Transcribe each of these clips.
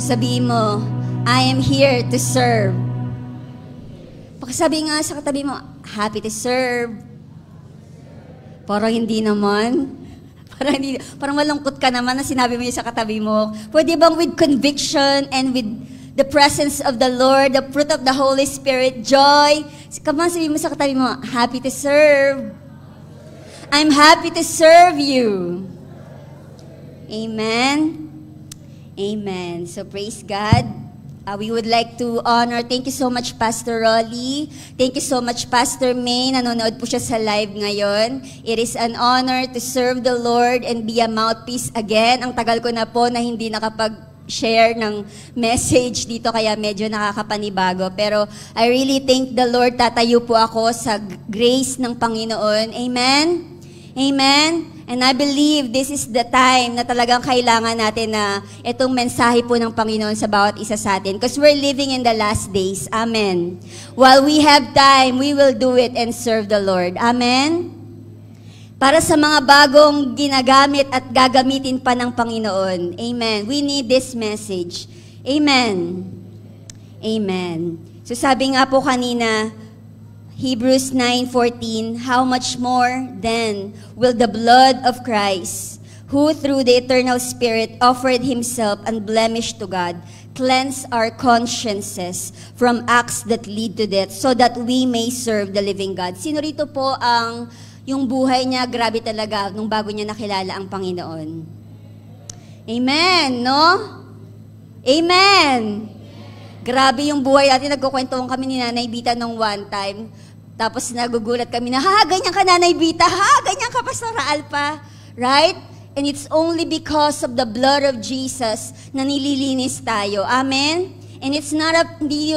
Sabihin mo, I am here to serve. Pakisabi nga sa katabi mo, happy to serve. Parang hindi naman. Parang malungkot ka naman na sinabi mo yun sa katabi mo. Pwede bang with conviction and with the presence of the Lord, the fruit of the Holy Spirit, joy? Come on, sabihin mo sa katabi mo, happy to serve. I'm happy to serve you. Amen. Amen. So praise God. We would like to honor, thank you so much Pastor Rolly. Thank you so much Pastor May. Nanonood po siya sa live ngayon. It is an honor to serve the Lord and be a mouthpiece again. Ang tagal ko na po na hindi nakapag-share ng message dito kaya medyo nakakapanibago. Pero I really thank the Lord. Tatayo po ako sa grace ng Panginoon. Amen? Amen? And I believe this is the time na talagang kailangan natin na itong mensahe po ng Panginoon sa bawat isa sa atin. Because we're living in the last days. Amen. While we have time, we will do it and serve the Lord. Amen. Para sa mga bagong ginagamit at gagamitin pa ng Panginoon. Amen. We need this message. Amen. Amen. So sabi nga po kanina, Hebrews 9:14, how much more then will the blood of Christ, who through the eternal Spirit offered himself unblemished to God, cleanse our consciences from acts that lead to death, so that we may serve the living God. Sino rito po ang yung buhay niya, grabe talaga, nung bago niya nakilala ang Panginoon? Amen, no? Amen! Grabe yung buhay natin. Nagkukwentuhan kami ni Nanay Bita nung one time. Tapos nagugulat kami na, ganyan ka Nanay Bita, ganyan ka Pastor Alpa. Right? And it's only because of the blood of Jesus na nililinis tayo. Amen? And it's not hindi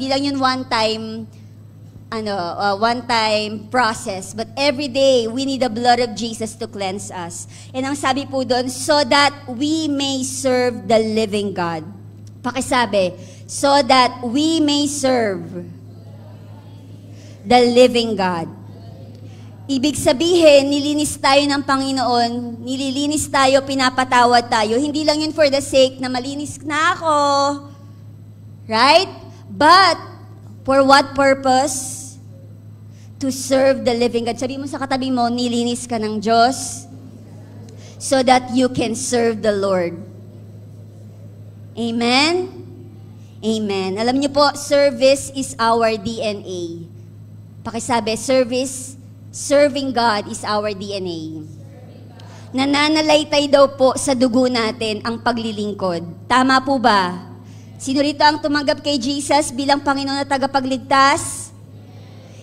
lang yun one time process. But every day, we need the blood of Jesus to cleanse us. And ang sabi po doon, so that we may serve the living God. Pakisabi, so that we may serve the living God. Ibig sabihin, nilinis tayo ng Panginoon, nililinis tayo, pinapatawad tayo. Hindi lang yun for the sake na malinis na ako. Right? But, for what purpose? To serve the living God. Sabi mo sa katabi mo, nilinis ka ng Diyos so that you can serve the Lord. Amen? Amen. Alam niyo po, service is our DNA. Pakisabi, serving God is our DNA. Nananalaytay daw po sa dugo natin ang paglilingkod. Tama po ba? Sino rito ang tumanggap kay Jesus bilang Panginoon at tagapagligtas?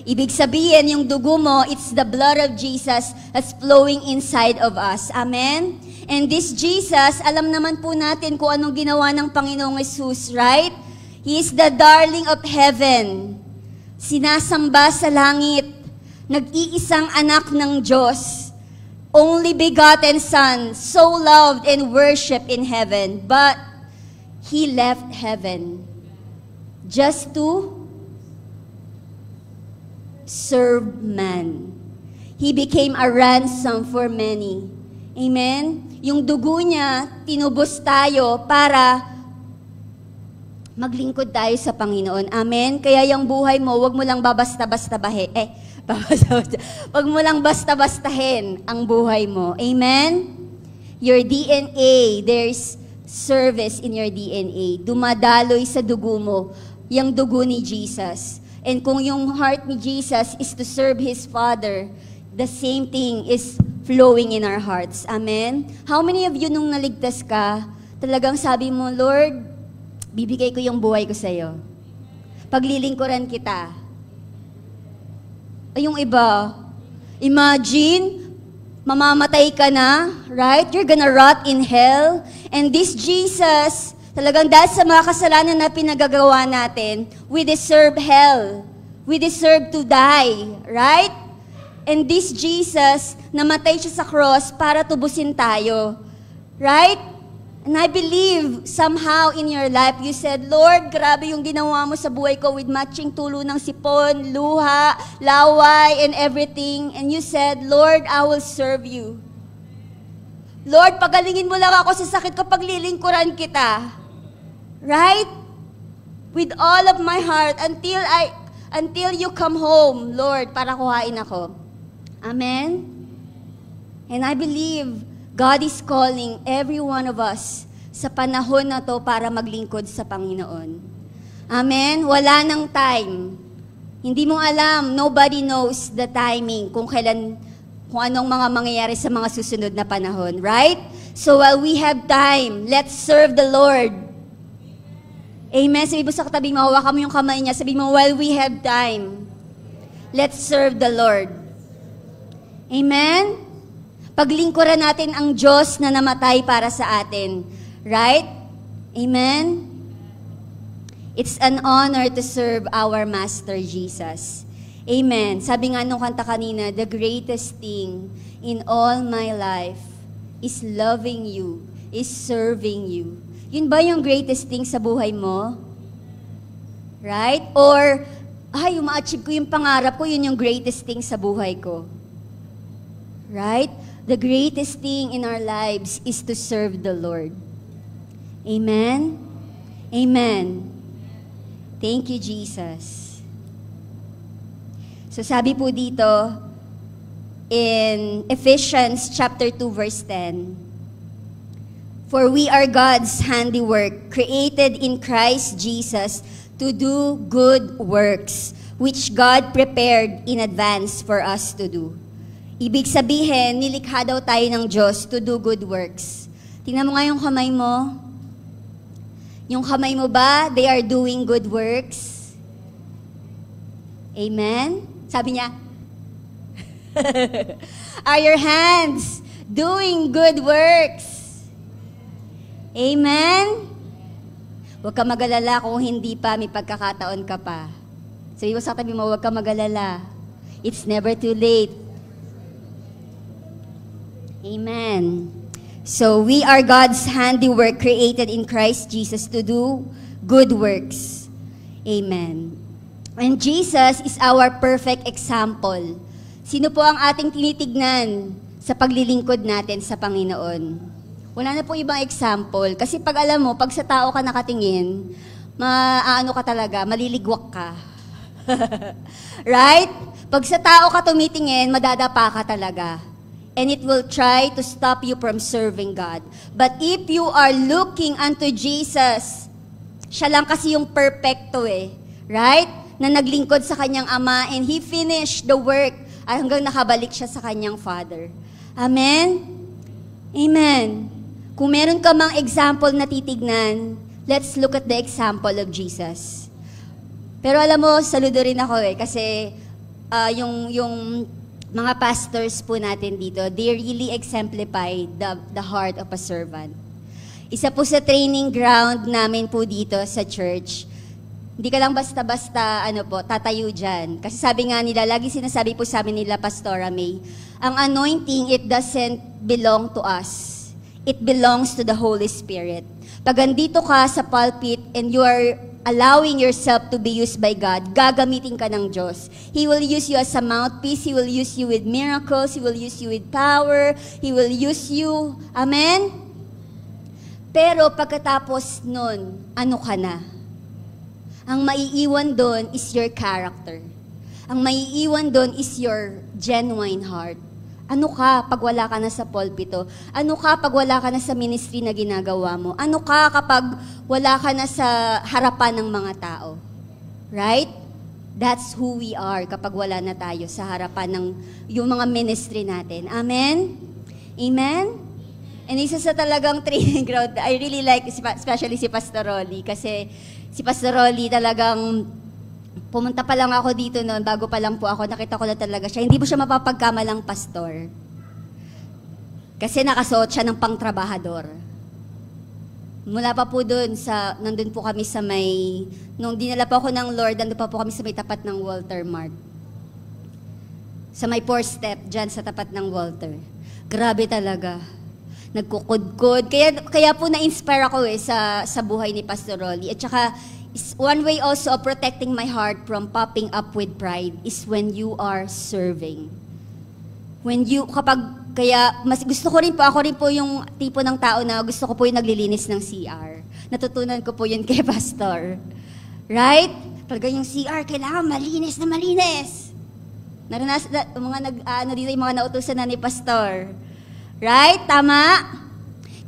Ibig sabihin, yung dugo mo, it's the blood of Jesus that's flowing inside of us. Amen? And this Jesus, alam naman po natin kung anong ginawa ng Panginoong Jesus, right? He is the darling of heaven. Sinasamba sa langit, nag-iisang anak ng Diyos, only begotten Son, so loved and worshipped in heaven, but He left heaven just to serve man. He became a ransom for many. Amen? Yung dugo niya, tinubos tayo para maglingkod tayo sa Panginoon. Amen? Kaya yung buhay mo, wag mo lang wag mo lang basta-bastahin ang buhay mo. Amen? Your DNA, there's service in your DNA. Dumadaloy sa dugo mo, yung dugo ni Jesus. And kung yung heart ni Jesus is to serve His Father, the same thing is flowing in our hearts. Amen? How many of you nung naligtas ka, talagang sabi mo, Lord, bibigay ko yung buhay ko sa'yo. Paglilingkuran kita. Ay, yung iba, imagine, mamamatay ka na, right? You're gonna rot in hell. And this Jesus, talagang dahil sa mga kasalanan na pinagagawa natin, we deserve hell. We deserve to die, right? And this Jesus, namatay siya sa cross para tubusin tayo. Right? And I believe somehow in your life, you said, Lord, grabe yung ginawa mo sa buhay ko with matching tulo ng sipon, luha, laway, and everything. And you said, Lord, I will serve you. Lord, pagalingin mo lang ako sa sakit ko, paglilingkuran kita. Right? With all of my heart until you come home, Lord, para kuhain ako. Amen? And I believe God is calling every one of us sa panahon na to para maglingkod sa Panginoon. Amen? Wala nang time. Hindi mo alam, nobody knows the timing kung anong mga mangyayari sa mga susunod na panahon. Right? So while we have time, let's serve the Lord. Amen? Sabi mo sa katabi mo, hawakan mo yung kamay niya. Sabi mo, while we have time, let's serve the Lord. Amen? Paglingkuran natin ang Diyos na namatay para sa atin. Right? Amen? It's an honor to serve our Master Jesus. Amen. Sabi nga nung kanta kanina, the greatest thing in all my life is loving you, is serving you. Yun ba yung greatest thing sa buhay mo? Right? Or, ma-achieve ko yung pangarap ko, yun yung greatest thing sa buhay ko. Right? The greatest thing in our lives is to serve the Lord. Amen? Amen. Thank you, Jesus. So sabi po dito, in Ephesians chapter 2, verse 10, for we are God's handiwork, created in Christ Jesus to do good works, which God prepared in advance for us to do. Ibig sabihin, nilikha daw tayo ng Diyos to do good works. Tingnan mo nga yung kamay mo. Yung kamay mo ba, they are doing good works? Amen? Sabi niya, are your hands doing good works? Amen? Huwag ka mag-alala kung hindi pa, may pagkakataon ka pa. Sabi mo sa tabi mo, huwag ka mag-alala. It's never too late. Amen. So, we are God's handiwork created in Christ Jesus to do good works. Amen. And Jesus is our perfect example. Sino po ang ating tinitignan sa paglilingkod natin sa Panginoon? Wala na po ibang example. Kasi pag alam mo, pag sa tao ka nakatingin, ka talaga, maliligwak ka. Right? Pag sa tao ka tumitingin, madadapa ka talaga. And it will try to stop you from serving God. But if you are looking unto Jesus, siya lang kasi yung perfecto right? Na naglingkod sa kanyang Ama and He finished the work hanggang nakabalik siya sa kanyang Father. Amen? Amen. Kung meron ka mang example na titignan, let's look at the example of Jesus. Pero alam mo, saludo rin ako kasi yung mga pastors po natin dito, they really exemplify the heart of a servant. Isa po sa training ground namin po dito sa church, hindi ka lang basta-basta tatayo dyan. Kasi sabi nga nila, lagi sinasabi po sa amin nila, Pastora May, ang anointing, it doesn't belong to us. It belongs to the Holy Spirit. Pag andito ka sa pulpit and you are allowing yourself to be used by God, gagamitin ka ng Diyos. He will use you as a mouthpiece. He will use you with miracles. He will use you with power. He will use you. Amen? Pero pagkatapos nun, ano ka na? Ang maiiwan doon is your character. Ang maiiwan doon is your genuine heart. Ano ka pag wala ka na sa pulpito? Ano ka pag wala ka na sa ministry na ginagawa mo? Ano ka kapag wala ka na sa harapan ng mga tao? Right? That's who we are kapag wala na tayo sa harapan ng yung mga ministry natin. Amen? Amen? And isa sa talagang training ground, I really like, especially si Pastor Rolly, kasi si Pastor Rolly talagang pumunta pa lang ako dito noon, bago pa lang po ako, nakita ko na talaga siya. Hindi mo siya mapapagkamalang pastor. Kasi nakasuot siya ng pangtrabahador. Mula pa po doon, nandun po kami sa may, nung dinala po ako ng Lord, nandun pa po kami sa may tapat ng Walter Mart. Sa may 4th step, dyan sa tapat ng Walter. Grabe talaga. Nagkukudkod. Kaya po na-inspire ako sa buhay ni Pastor Rolly. At saka, one way also of protecting my heart from popping up with pride is when you are serving. Kaya mas gusto ko rin po, ako rin po yung tipo ng tao na gusto ko po yung naglilinis ng CR. Natutunan ko po yun kay Pastor. Right? Talaga yung CR, kailangan malinis na malinis. Naranasan, dito yung mga nautusan na ni Pastor. Right? Tama?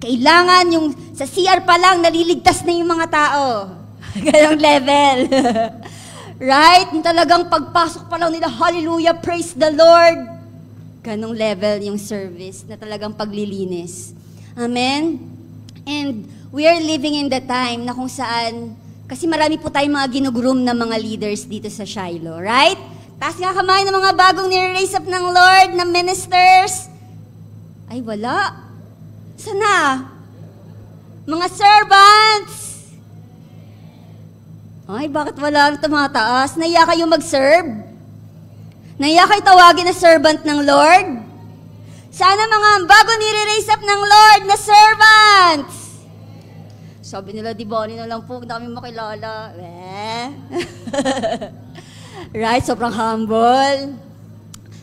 Kailangan yung sa CR pa lang, naliligtas na yung mga tao. Ganong level. Right? Yung talagang pagpasok pa lang nila, hallelujah, praise the Lord. Ganong level yung service na talagang paglilinis. Amen? And we are living in the time na kung saan, kasi marami po tayong mga ginugroom na mga leaders dito sa Shiloh, right? Taas nga kamay ng mga bagong nire-raise up ng Lord, na ministers. Ay, wala. Sana? Mga servants. Ay, bakit wala ang tumataas? Naiya kayo mag-serve? Naiya kayo tawagin na servant ng Lord? Sana mga bago nire-raise up ng Lord na servants. Sabi nila, di ba, na lang po, dami makilala. Right? Sobrang humble.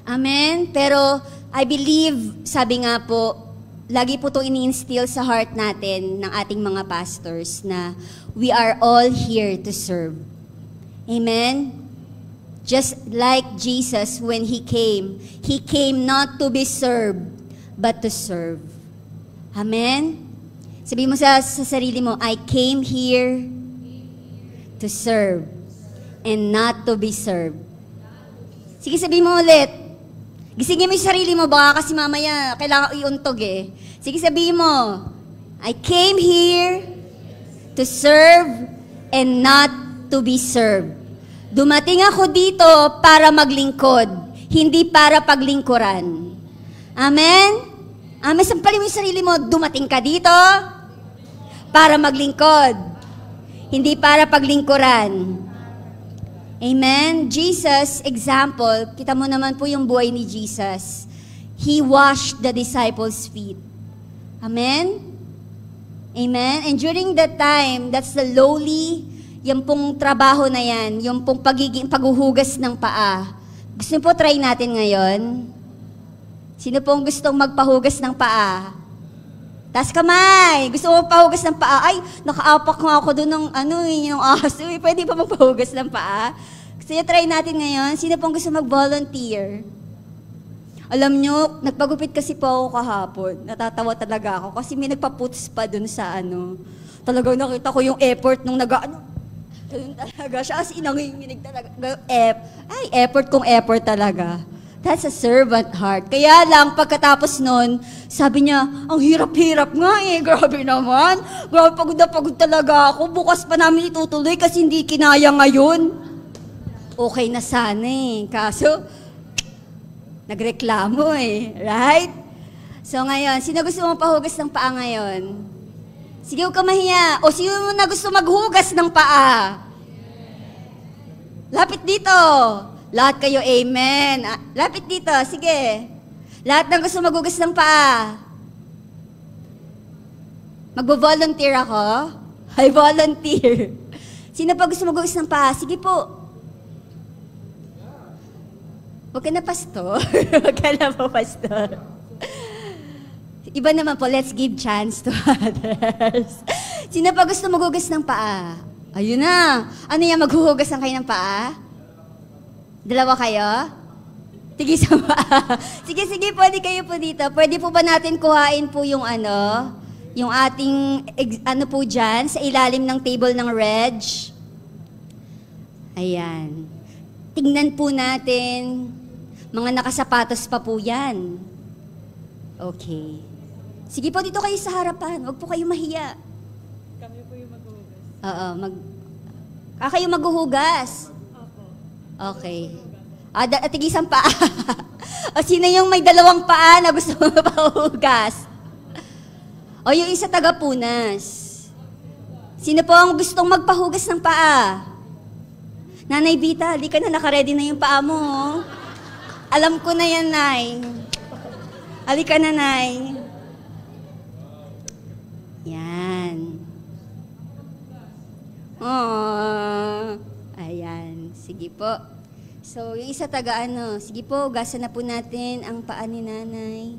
Amen? Pero, I believe, sabi nga po, lagi po itong ini-instill sa heart natin ng ating mga pastors na we are all here to serve. Amen? Just like Jesus when He came not to be served, but to serve. Amen? Sabihin mo sa sarili mo, I came here to serve and not to be served. Sige, sabihin mo ulit. Gisingin mo yung sarili mo, baka kasi mamaya kailangan iuntog eh. Sige, sabihin mo, I came here to serve and not to be served. Dumating ako dito para maglingkod, hindi para paglingkuran. Amen? Amen? Sampalin mo yung sarili mo, dumating ka dito para maglingkod, hindi para paglingkuran. Amen? Jesus, example, kita mo naman po yung buhay ni Jesus. He washed the disciples' feet. Amen? Amen? And during that time, that's the lowly, yung pong trabaho na yan, yung pong paghuhugas ng paa. Gusto niyo po try natin ngayon? Sino pong gustong magpahugas ng paa? Taas kamay! Gusto mo magpahugas ng paa? Ay, nakaapak nga ako doon ng yung aso. Pwede pa magpahugas ng paa? Gusto niyo try natin ngayon? Sino pong gusto mag-volunteer? Alam niyo, nagpagupit kasi po ako kahapon. Natatawa talaga ako kasi may nagpaputs pa doon sa Talagang nakita ko yung effort nung ganun talaga siya. As inanginginig talaga. Effort kung effort talaga. That's a servant heart. Kaya lang, pagkatapos nun, sabi niya, ang hirap-hirap nga eh. Grabe naman. Grabe, pagod na pagod talaga ako. Bukas pa namin itutuloy kasi hindi kinaya ngayon. Okay na sana eh. Kaso, nagreklamo eh. Right? So ngayon, sino gusto mong pahugas ng paa ngayon? Sige, huwag ka mahiya. O sino na gusto maghugas ng paa? Lapit dito. Lahat kayo, amen. Lapit dito, sige. Lahat ng gusto maghugas ng paa. Magbo-volunteer ako? I volunteer. Sino pa gusto maghugas ng paa? Sige po. Huwag ka na, pastor. Huwag ka na po, pastor. Iba naman po, let's give chance to others. Sino pa gusto maghugas ng paa? Ayun na. Ano yan, maghuhugas ng kayo ng paa? Dalawa kayo? Sige sa paa. Sige, pwede kayo po dito. Pwede po ba natin kuhain po yung yung ating, po dyan, sa ilalim ng table ng reg? Ayan. Tingnan po natin. Mga nakasapatos pa po yan. Okay. Sige po, dito kayo sa harapan. Huwag po kayo mahiya. Kami po yung maghuhugas. Oo, kayo maghuhugas? Opo. Okay. Tigisan paa. O sino yung may dalawang paa na gusto mo mapahugas? O yung isa taga-punas. Sino po ang gustong magpahugas ng paa? Nanay Bita, di ka na nakaredy na yung paa mo. Alam ko na yan, Nay. Halika na, Nay. Yan. Oh, ayan. Sige po. So, yung isa sige po, gasan na po natin ang paa ni Nanay.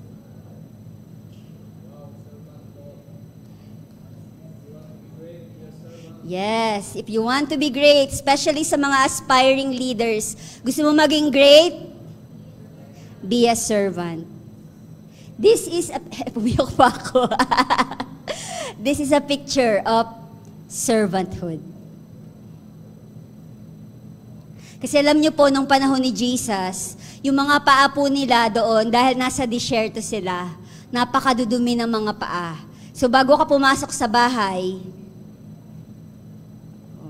Yes, if you want to be great, especially sa mga aspiring leaders, gusto mo maging great? Be a servant. This is a... Pumiyok pa ako. This is a picture of servanthood. Kasi alam niyo po, nung panahon ni Jesus, yung mga paa po nila doon, dahil nasa disyerto sila, napakadudumi ng mga paa. So bago ka pumasok sa bahay,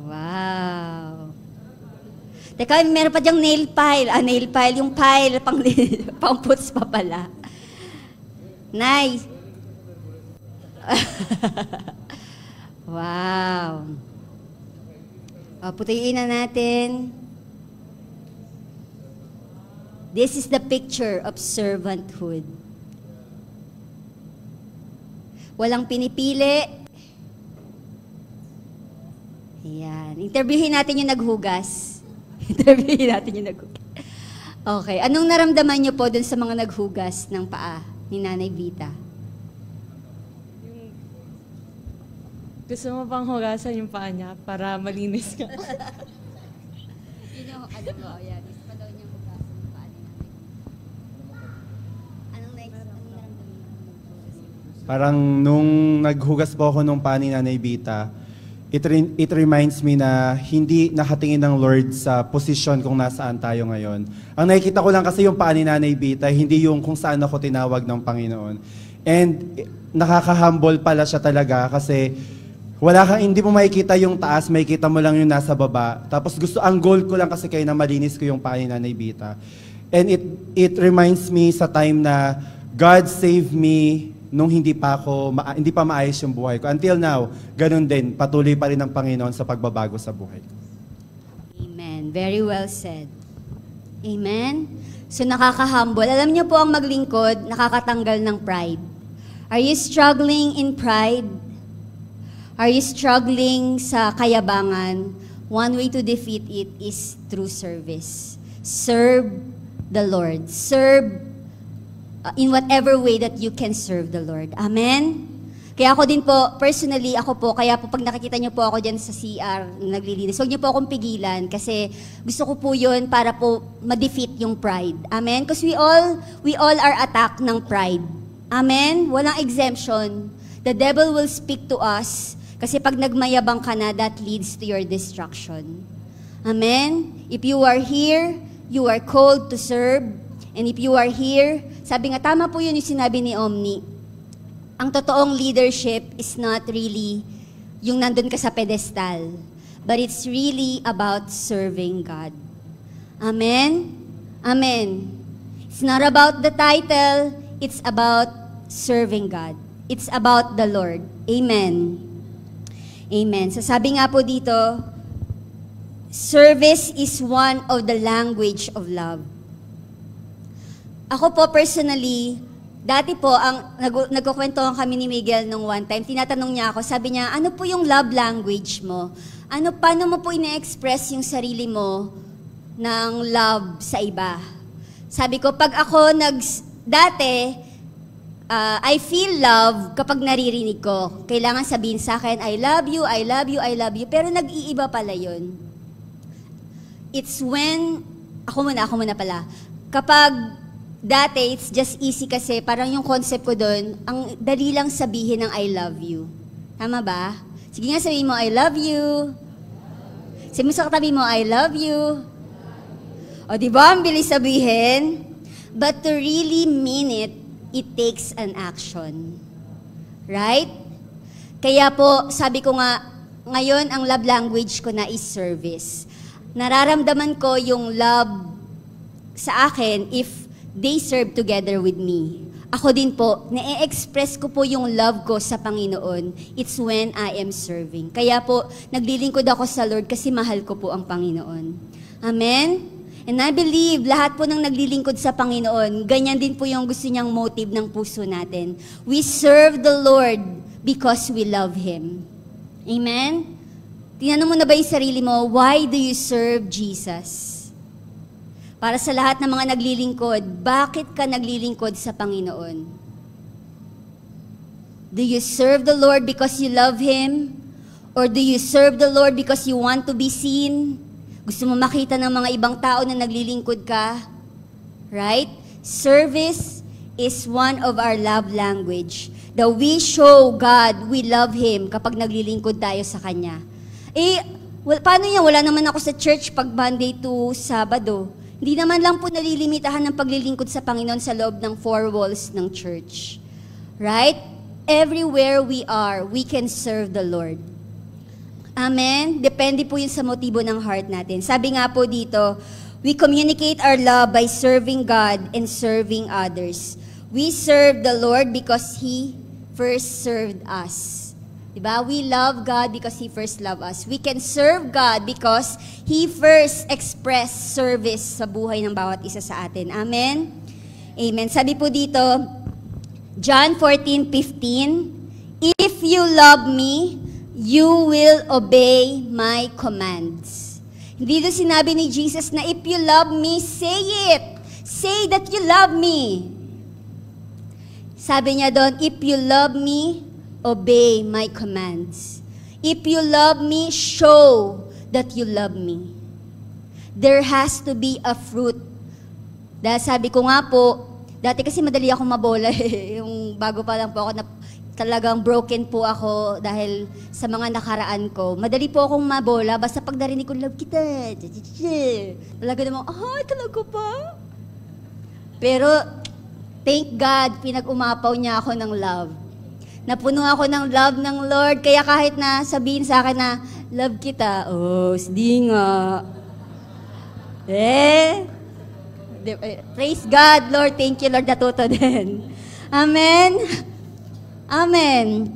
wow. Teka, meron pa diyang nail file. Nail file, yung file, pang puts pa pala. Nice. Wow. Putihin na natin. This is the picture of servanthood. Walang pinipili. Ayan. Interviewin natin yung naghugas. Interviewin natin yung naghugas. Okay. Anong naramdaman niyo po dun sa mga naghugas ng paa ni Nanay Vita? Yung, gusto mo pang hugasan yung paa niya para malinis ka. Yun yung, yan. Gusto pa daw niyang hugasan yung paa ni Nanay Vita. Anong naramdaman niyo? Parang nung naghugas po ako nung paa ni Nanay Vita, it reminds me na hindi nakatingin ng Lord sa posisyon kung nasaan tayo ngayon. Ang nakikita ko lang kasi yung paa ni Nanay Vita, hindi yung kung saan ako tinawag ng Panginoon. And nakaka-humble pala siya talaga kasi hindi mo makikita yung taas, makikita mo lang yung nasa baba. Tapos ang goal ko lang kasi kayo na malinis ko yung paa ni Nanay Vita. And it reminds me sa time na God saved me nung hindi pa maayos yung buhay ko. Until now, ganun din, patuloy pa rin ang Panginoon sa pagbabago sa buhay ko. Amen. Very well said. Amen? So nakaka-humble. Alam niyo po ang maglingkod, nakakatanggal ng pride. Are you struggling in pride? Are you struggling sa kayabangan? One way to defeat it is through service. Serve the Lord. Serve in whatever way that you can serve the Lord. Amen? Kaya ako din po, personally, kaya po pag nakikita niyo po ako dyan sa CR, naglilinis, huwag niyo po akong pigilan kasi gusto ko po yun para po ma-defeat yung pride. Amen? Because we all are attacked ng pride. Amen? Walang exemption. The devil will speak to us kasi pag nagmayabang ka na, that leads to your destruction. Amen? If you are here, you are called to serve. And if you are here, sabi nga, tama po yun yung sinabi ni Omni. Ang totoong leadership is not really yung nandun ka sa pedestal, but it's really about serving God. Amen? Amen. It's not about the title, it's about serving God. It's about the Lord. Amen. Amen. So sabi nga po dito, service is one of the language of love. Ako po personally, dati po, nagkukwentuhan kami ni Miguel nung one time, tinatanong niya ako, sabi niya, ano po yung love language mo? Paano mo po ine-express yung sarili mo ng love sa iba? Sabi ko, pag ako dati, I feel love kapag naririnig ko. Kailangan sabihin sa akin, I love you, I love you, I love you. Pero nag-iiba pala yun. It's when, ako muna pala. Kapag dati, it's just easy kasi parang yung concept ko doon, ang dali lang sabihin ng I love you. Tama ba? Sige nga sabihin mo, I love you. Sabihin mo sa katabi mo, I love you. O diba, ang bilis sabihin? But to really mean it, it takes an action. Right? Kaya po, sabi ko nga, ngayon ang love language ko na is service. Nararamdaman ko yung love sa akin if they serve together with me. Ako din po, na-express ko po yung love ko sa Panginoon. It's when I am serving. Kaya po, naglilingkod ako sa Lord kasi mahal ko po ang Panginoon. Amen? And I believe, lahat po ng naglilingkod sa Panginoon, ganyan din po yung gusto niyang motive ng puso natin. We serve the Lord because we love Him. Amen? Tinanong mo na ba yung sarili mo, why do you serve Jesus? Para sa lahat ng mga naglilingkod, bakit ka naglilingkod sa Panginoon? Do you serve the Lord because you love Him? Or do you serve the Lord because you want to be seen? Gusto mo makita ng mga ibang tao na naglilingkod ka? Right? Service is one of our love language. That we show God we love Him kapag naglilingkod tayo sa Kanya. Paano yan? Wala naman ako sa church pag Monday to Sabado. Hindi naman lang po nalilimitahan ng paglilingkod sa Panginoon sa loob ng 4 walls ng church. Right? Everywhere we are, we can serve the Lord. Amen? Depende po yun sa motibo ng heart natin. Sabi nga po dito, we communicate our love by serving God and serving others. We serve the Lord because He first served us. Diba? We love God because He first loved us. We can serve God because He first expressed service sa buhay ng bawat isa sa atin. Amen? Amen. Sabi po dito, John 14:15, if you love me, you will obey my commands. Hindi doon sinabi ni Jesus na if you love me, say it. Say that you love me. Sabi niya doon, if you love me, obey my commands. If you love me, show that you love me. There has to be a fruit. Dahil sabi ko nga po, dati kasi madali akong mabola yung bago pa lang po ako na talagang broken po ako dahil sa mga nakaraan ko. Madali po akong mabola, basta pag narinig ko, love kita. Talaga namang, talaga pa? Pero, thank God, pinag-umapaw niya ako ng love. Napuno ako ng love ng Lord, kaya kahit na sabihin sa akin na, love kita, hindi nga. Praise God, Lord, thank you, Lord, natuto din. Amen? Amen.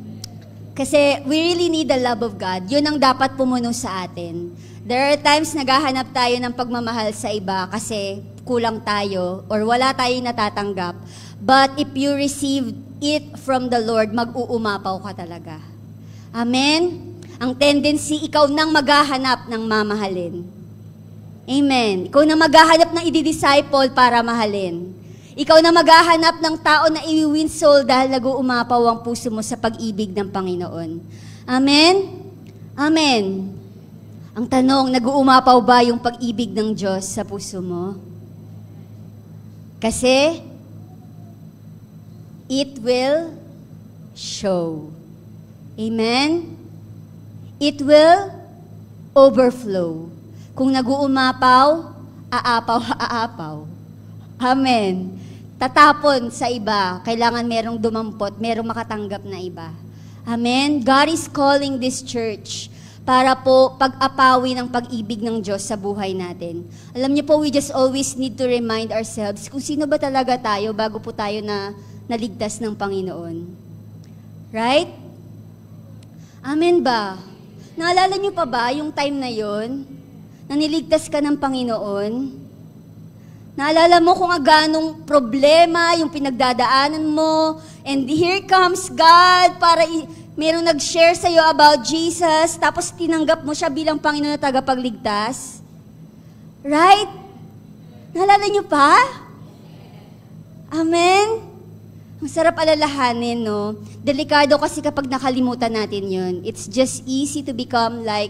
Kasi we really need the love of God. Yun ang dapat pumuno sa atin. There are times naghahanap tayo ng pagmamahal sa iba kasi kulang tayo or wala tayong natatanggap. But if you receive it from the Lord, mag-uumapaw ka talaga. Amen? Ang tendency, ikaw nang maghahanap ng mamahalin. Amen. Ikaw na maghahanap ng i-disciple para mahalin. Ikaw na maghahanap ng tao na i-win soul dahil nag-uumapaw ang puso mo sa pag-ibig ng Panginoon. Amen? Amen. Ang tanong, nag-uumapaw ba yung pag-ibig ng Diyos sa puso mo? Kasi, it will show. Amen? It will overflow. Kung nag-uumapaw, aapaw. Amen. Tatapon sa iba, kailangan merong dumampot, merong makatanggap na iba. Amen? God is calling this church para po pag-apawi ng pag-ibig ng Diyos sa buhay natin. Alam niyo po, we just always need to remind ourselves kung sino ba talaga tayo bago po tayo na naligtas ng Panginoon. Right? Amen ba? Naalala niyo pa ba yung time na yon na niligtas ka ng Panginoon? Naalala mo kung ganong problema yung pinagdadaanan mo, and here comes God para merong nag-share sa'yo about Jesus, tapos tinanggap mo siya bilang Panginoon na tagapagligtas? Right? Naalala niyo pa? Amen? Ang sarap alalahanin, no? Delikado kasi kapag nakalimutan natin yun. It's just easy to become like,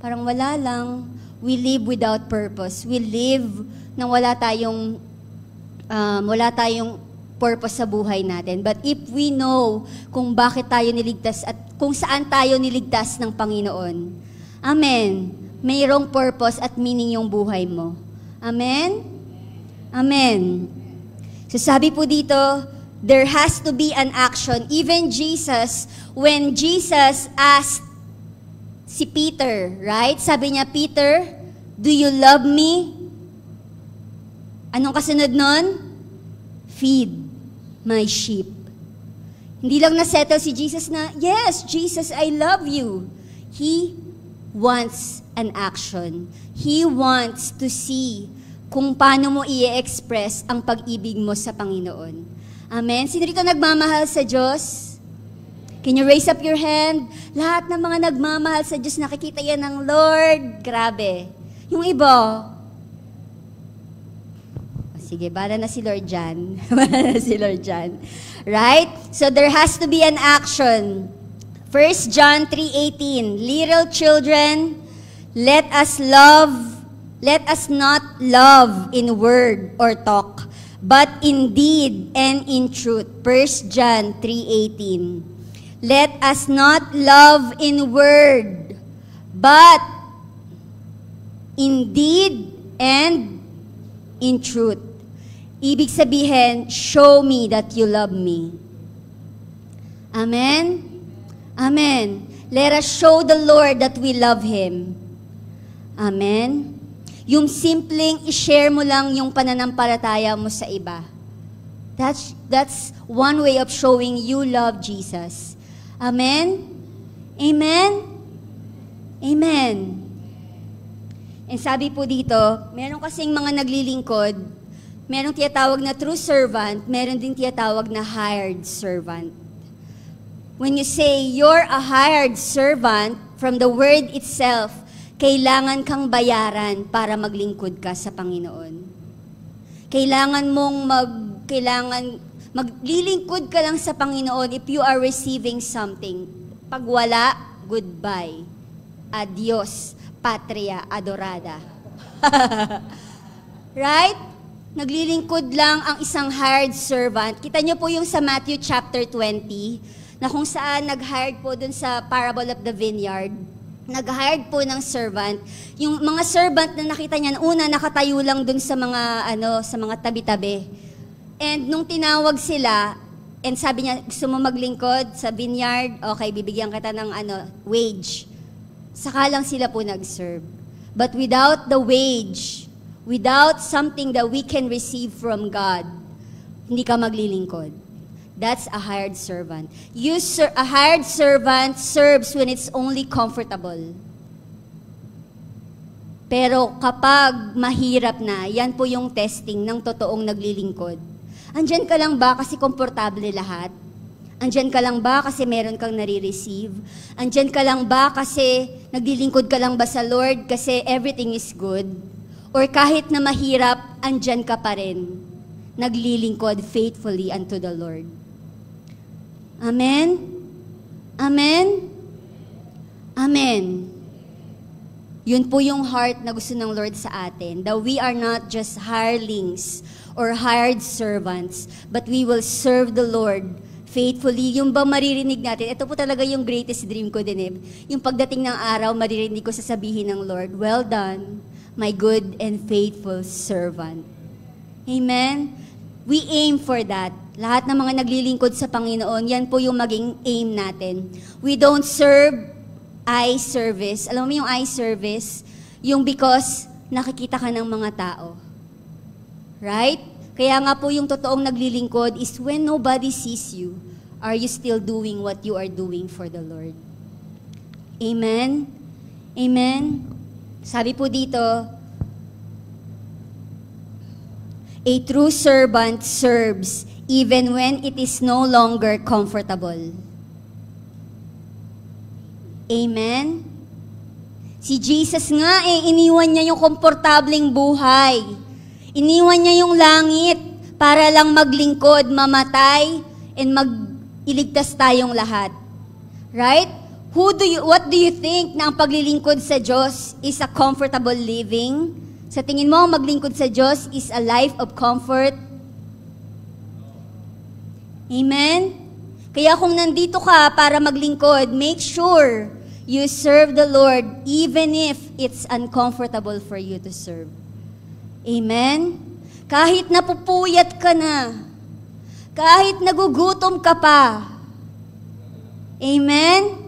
parang wala lang. We live without purpose. We live nang wala tayong purpose sa buhay natin. But if we know kung bakit tayo niligtas at kung saan tayo niligtas ng Panginoon, amen, mayroong purpose at meaning yung buhay mo. Amen? Amen. So sabi po dito, there has to be an action. Even Jesus, when Jesus asked si Peter, right? Sabi niya, Peter, do you love me? Anong kasunod nun? Feed my sheep. Hindi lang na-settle si Jesus na, yes, Jesus, I love you. He wants an action. He wants to see kung paano mo i-express ang pag-ibig mo sa Panginoon. Amen? Sino rito nagmamahal sa Diyos? Can you raise up your hand? Lahat ng mga nagmamahal sa Diyos, nakikita yan ng Lord. Grabe. Yung iba, sige, bala na si Lord Jan. Bala na si Lord Jan. Right? So there has to be an action 1 John 3:18, little children, let us not love in word or talk, but in deed and in truth. 1 John 3:18. Let us not love in word, but in deed and in truth. Ibig sabihin, show me that you love me. Amen? Amen. Let us show the Lord that we love Him. Amen? Yung simpleng i-share mo lang yung pananampalataya mo sa iba. That's one way of showing you love Jesus. Amen? Amen? Amen. And sabi po dito, meron kasing mga naglilingkod, merong tiyatawag na true servant, meron din tiyatawag na hired servant. When you say you're a hired servant, from the word itself, kailangan kang bayaran para maglingkod ka sa Panginoon. Maglilingkod ka lang sa Panginoon if you are receiving something. Pag wala, goodbye. Adios, patria adorada. Right? Naglilingkod lang ang isang hired servant. Kita niyo po yung sa Matthew chapter 20, na kung saan nag-hired po dun sa parable of the vineyard. Nag-hired po ng servant. Yung mga servant na nakita niya, una nakatayo lang dun sa mga tabi-tabi. And nung tinawag sila, and sabi niya, gusto mo maglingkod sa vineyard? Okay, bibigyan kita ng wage. Saka lang sila po nag-serve. But without the wage, without something that we can receive from God, hindi ka maglilingkod. That's a hired servant. A hired servant serves when it's only comfortable. Pero kapag mahirap na, yan po yung testing ng totoong naglilingkod. Andyan ka lang ba kasi komportable lahat? Andyan ka lang ba kasi meron kang nare-receive? Andyan ka lang ba kasi naglilingkod ka lang ba sa Lord kasi everything is good? Or kahit na mahirap, andyan ka pa rin, naglilingkod faithfully unto the Lord. Amen? Amen? Amen. Yun po yung heart na gusto ng Lord sa atin, that we are not just hirelings or hired servants, but we will serve the Lord faithfully. Yung ba maririnig natin, ito po talaga yung greatest dream ko din Yung pagdating ng araw, maririnig ko sasabihin ng Lord, well done, my good and faithful servant. Amen? We aim for that. Lahat ng mga naglilingkod sa Panginoon, yan po yung maging aim natin. We don't serve eye service. Alam mo yung eye service? Yung because nakikita ka ng mga tao. Right? Kaya nga po yung totoong naglilingkod is when nobody sees you, are you still doing what you are doing for the Lord? Amen? Amen? Sabi po dito, a true servant serves even when it is no longer comfortable. Amen? Si Jesus nga iniwan niya yung komportableng buhay. Iniwan niya yung langit para lang maglingkod, mamatay, and iligtas tayong lahat. Right? What do you think na ang paglilingkod sa Diyos is a comfortable living? Sa tingin mo, maglingkod sa Diyos is a life of comfort? Amen? Kaya kung nandito ka para maglingkod, make sure you serve the Lord even if it's uncomfortable for you to serve. Amen? Kahit napupuyat ka na, kahit nagugutom ka pa. Amen?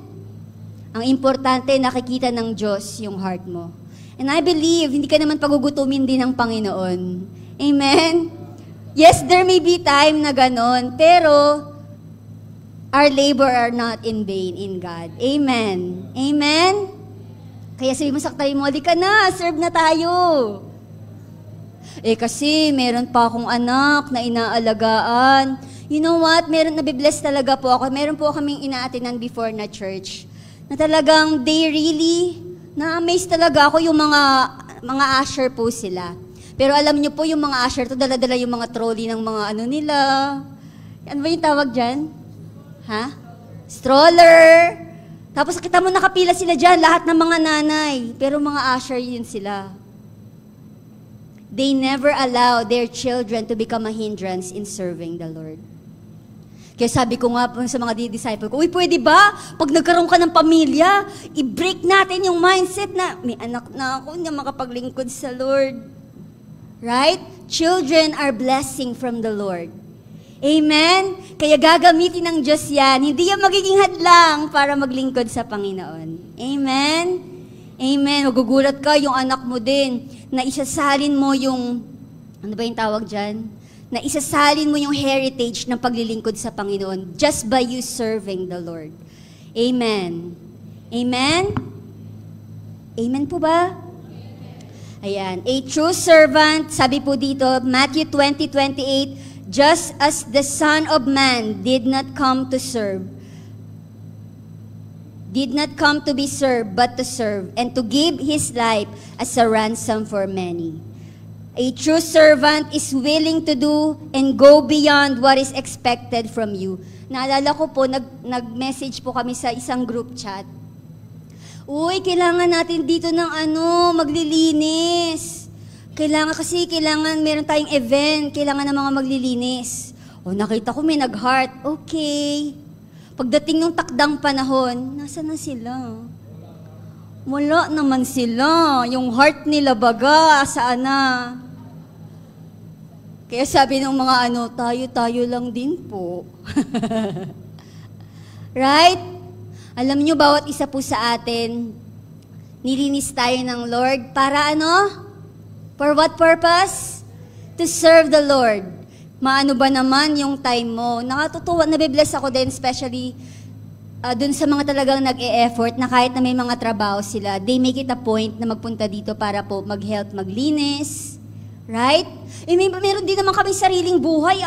Ang importante, nakikita ng Diyos yung heart mo. And I believe, hindi ka naman pagugutumin din ng Panginoon. Amen? Yes, there may be time na ganon, pero our labor are not in vain in God. Amen? Amen? Kaya sabi mo sa katabi mo, di ka na, serve na tayo. Kasi meron pa akong anak na inaalagaan. You know what? Nabibless talaga po ako. Meron po kaming inaatinan before na church. Na talagang they really, na-amaze talaga ako yung mga usher po sila. Pero alam niyo po yung mga usher to, dala-dala yung mga trolley ng mga nila. Ano ba yung tawag dyan? Ha? Stroller. Tapos kita mo nakapila sila dyan, lahat ng mga nanay. Pero mga usher yun sila. They never allow their children to become a hindrance in serving the Lord. Kaya sabi ko nga sa mga disciple ko, uy, pwede ba? Pag nagkaroon ka ng pamilya, i-break natin yung mindset na, may anak na ako, hindi makapaglingkod sa Lord. Right? Children are blessing from the Lord. Amen? Kaya gagamitin ng Diyos yan. Hindi yan magiging hadlang para maglingkod sa Panginoon. Amen? Amen. Magugulat ka yung anak mo din na isasalin mo yung, ano ba yung tawag dyan? Na isasalin mo yung heritage ng paglilingkod sa Panginoon just by you serving the Lord. Amen. Amen? Amen po ba? Ayan. A true servant, sabi po dito, Matthew 20:28, just as the Son of Man did not come to be served, but to serve, and to give his life as a ransom for many. A true servant is willing to do and go beyond what is expected from you. Naalala ko po, nag-message po kami sa isang group chat. Uy, kailangan natin dito ng maglilinis. Kailangan meron tayong event, kailangan ng mga maglilinis. O nakita ko may nag-heart, okay. Pagdating ng takdang panahon, nasa na sila? Wala naman sila. Yung heart nila baga, saan na? Kaya sabi ng mga tayo lang din po. Right? Alam nyo, bawat isa po sa atin, nilinis tayo ng Lord para For what purpose? To serve the Lord. Maano ba naman yung time mo? Nakatutuwa, nabibless ako din, especially dun sa mga talagang nag-e-effort na kahit na may mga trabaho sila, they make it a point na magpunta dito para po mag-help, maglinis. Right? Meron din naman kami sariling buhay,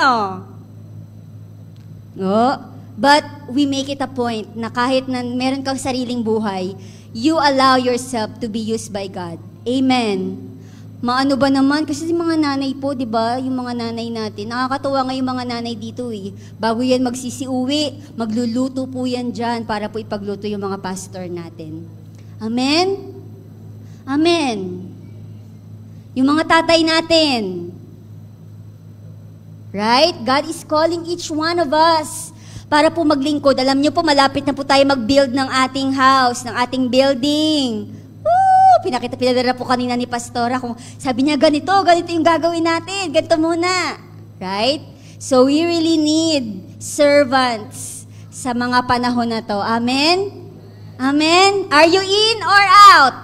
No? But we make it a point na kahit na meron kang sariling buhay, you allow yourself to be used by God. Amen. Maano ba naman? Kasi yung mga nanay po, di ba? Yung mga nanay natin. Nakakatuwa nga yung mga nanay dito eh. Bago yan magsisiuwi, magluluto po yan dyan para po ipagluto yung mga pastor natin. Amen? Amen. Yung mga tatay natin. Right? God is calling each one of us para po maglingkod. Alam niyo po, malapit na po tayo mag-build ng ating house, ng ating building. Pinadala po kanina ni Pastora kung sabi niya ganito yung gagawin natin, ganito muna. Right? So we really need servants sa mga panahon na to. Amen? Amen? Are you in or out?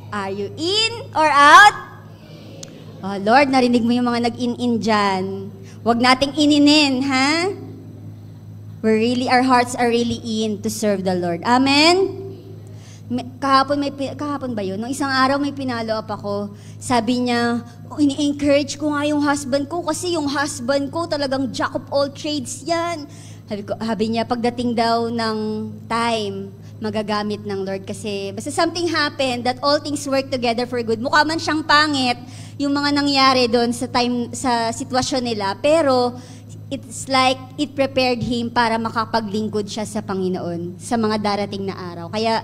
Are you in or out? Oh Lord, narinig mo yung mga nag-in-in dyan. Huwag nating ininin, ha? Our hearts are really in to serve the Lord. Amen? Kahapon ba yun? Nung isang araw may pinalo up ako. Sabi niya, ini-encourage ko nga yung husband ko kasi yung husband ko talagang jack of all trades yan. Sabi niya, pagdating daw ng time, magagamit ng Lord kasi basta something happened that all things work together for good. Mukha man siyang pangit yung mga nangyari doon sa sitwasyon nila, pero it's like it prepared him para makapaglingkod siya sa Panginoon sa mga darating na araw. Kaya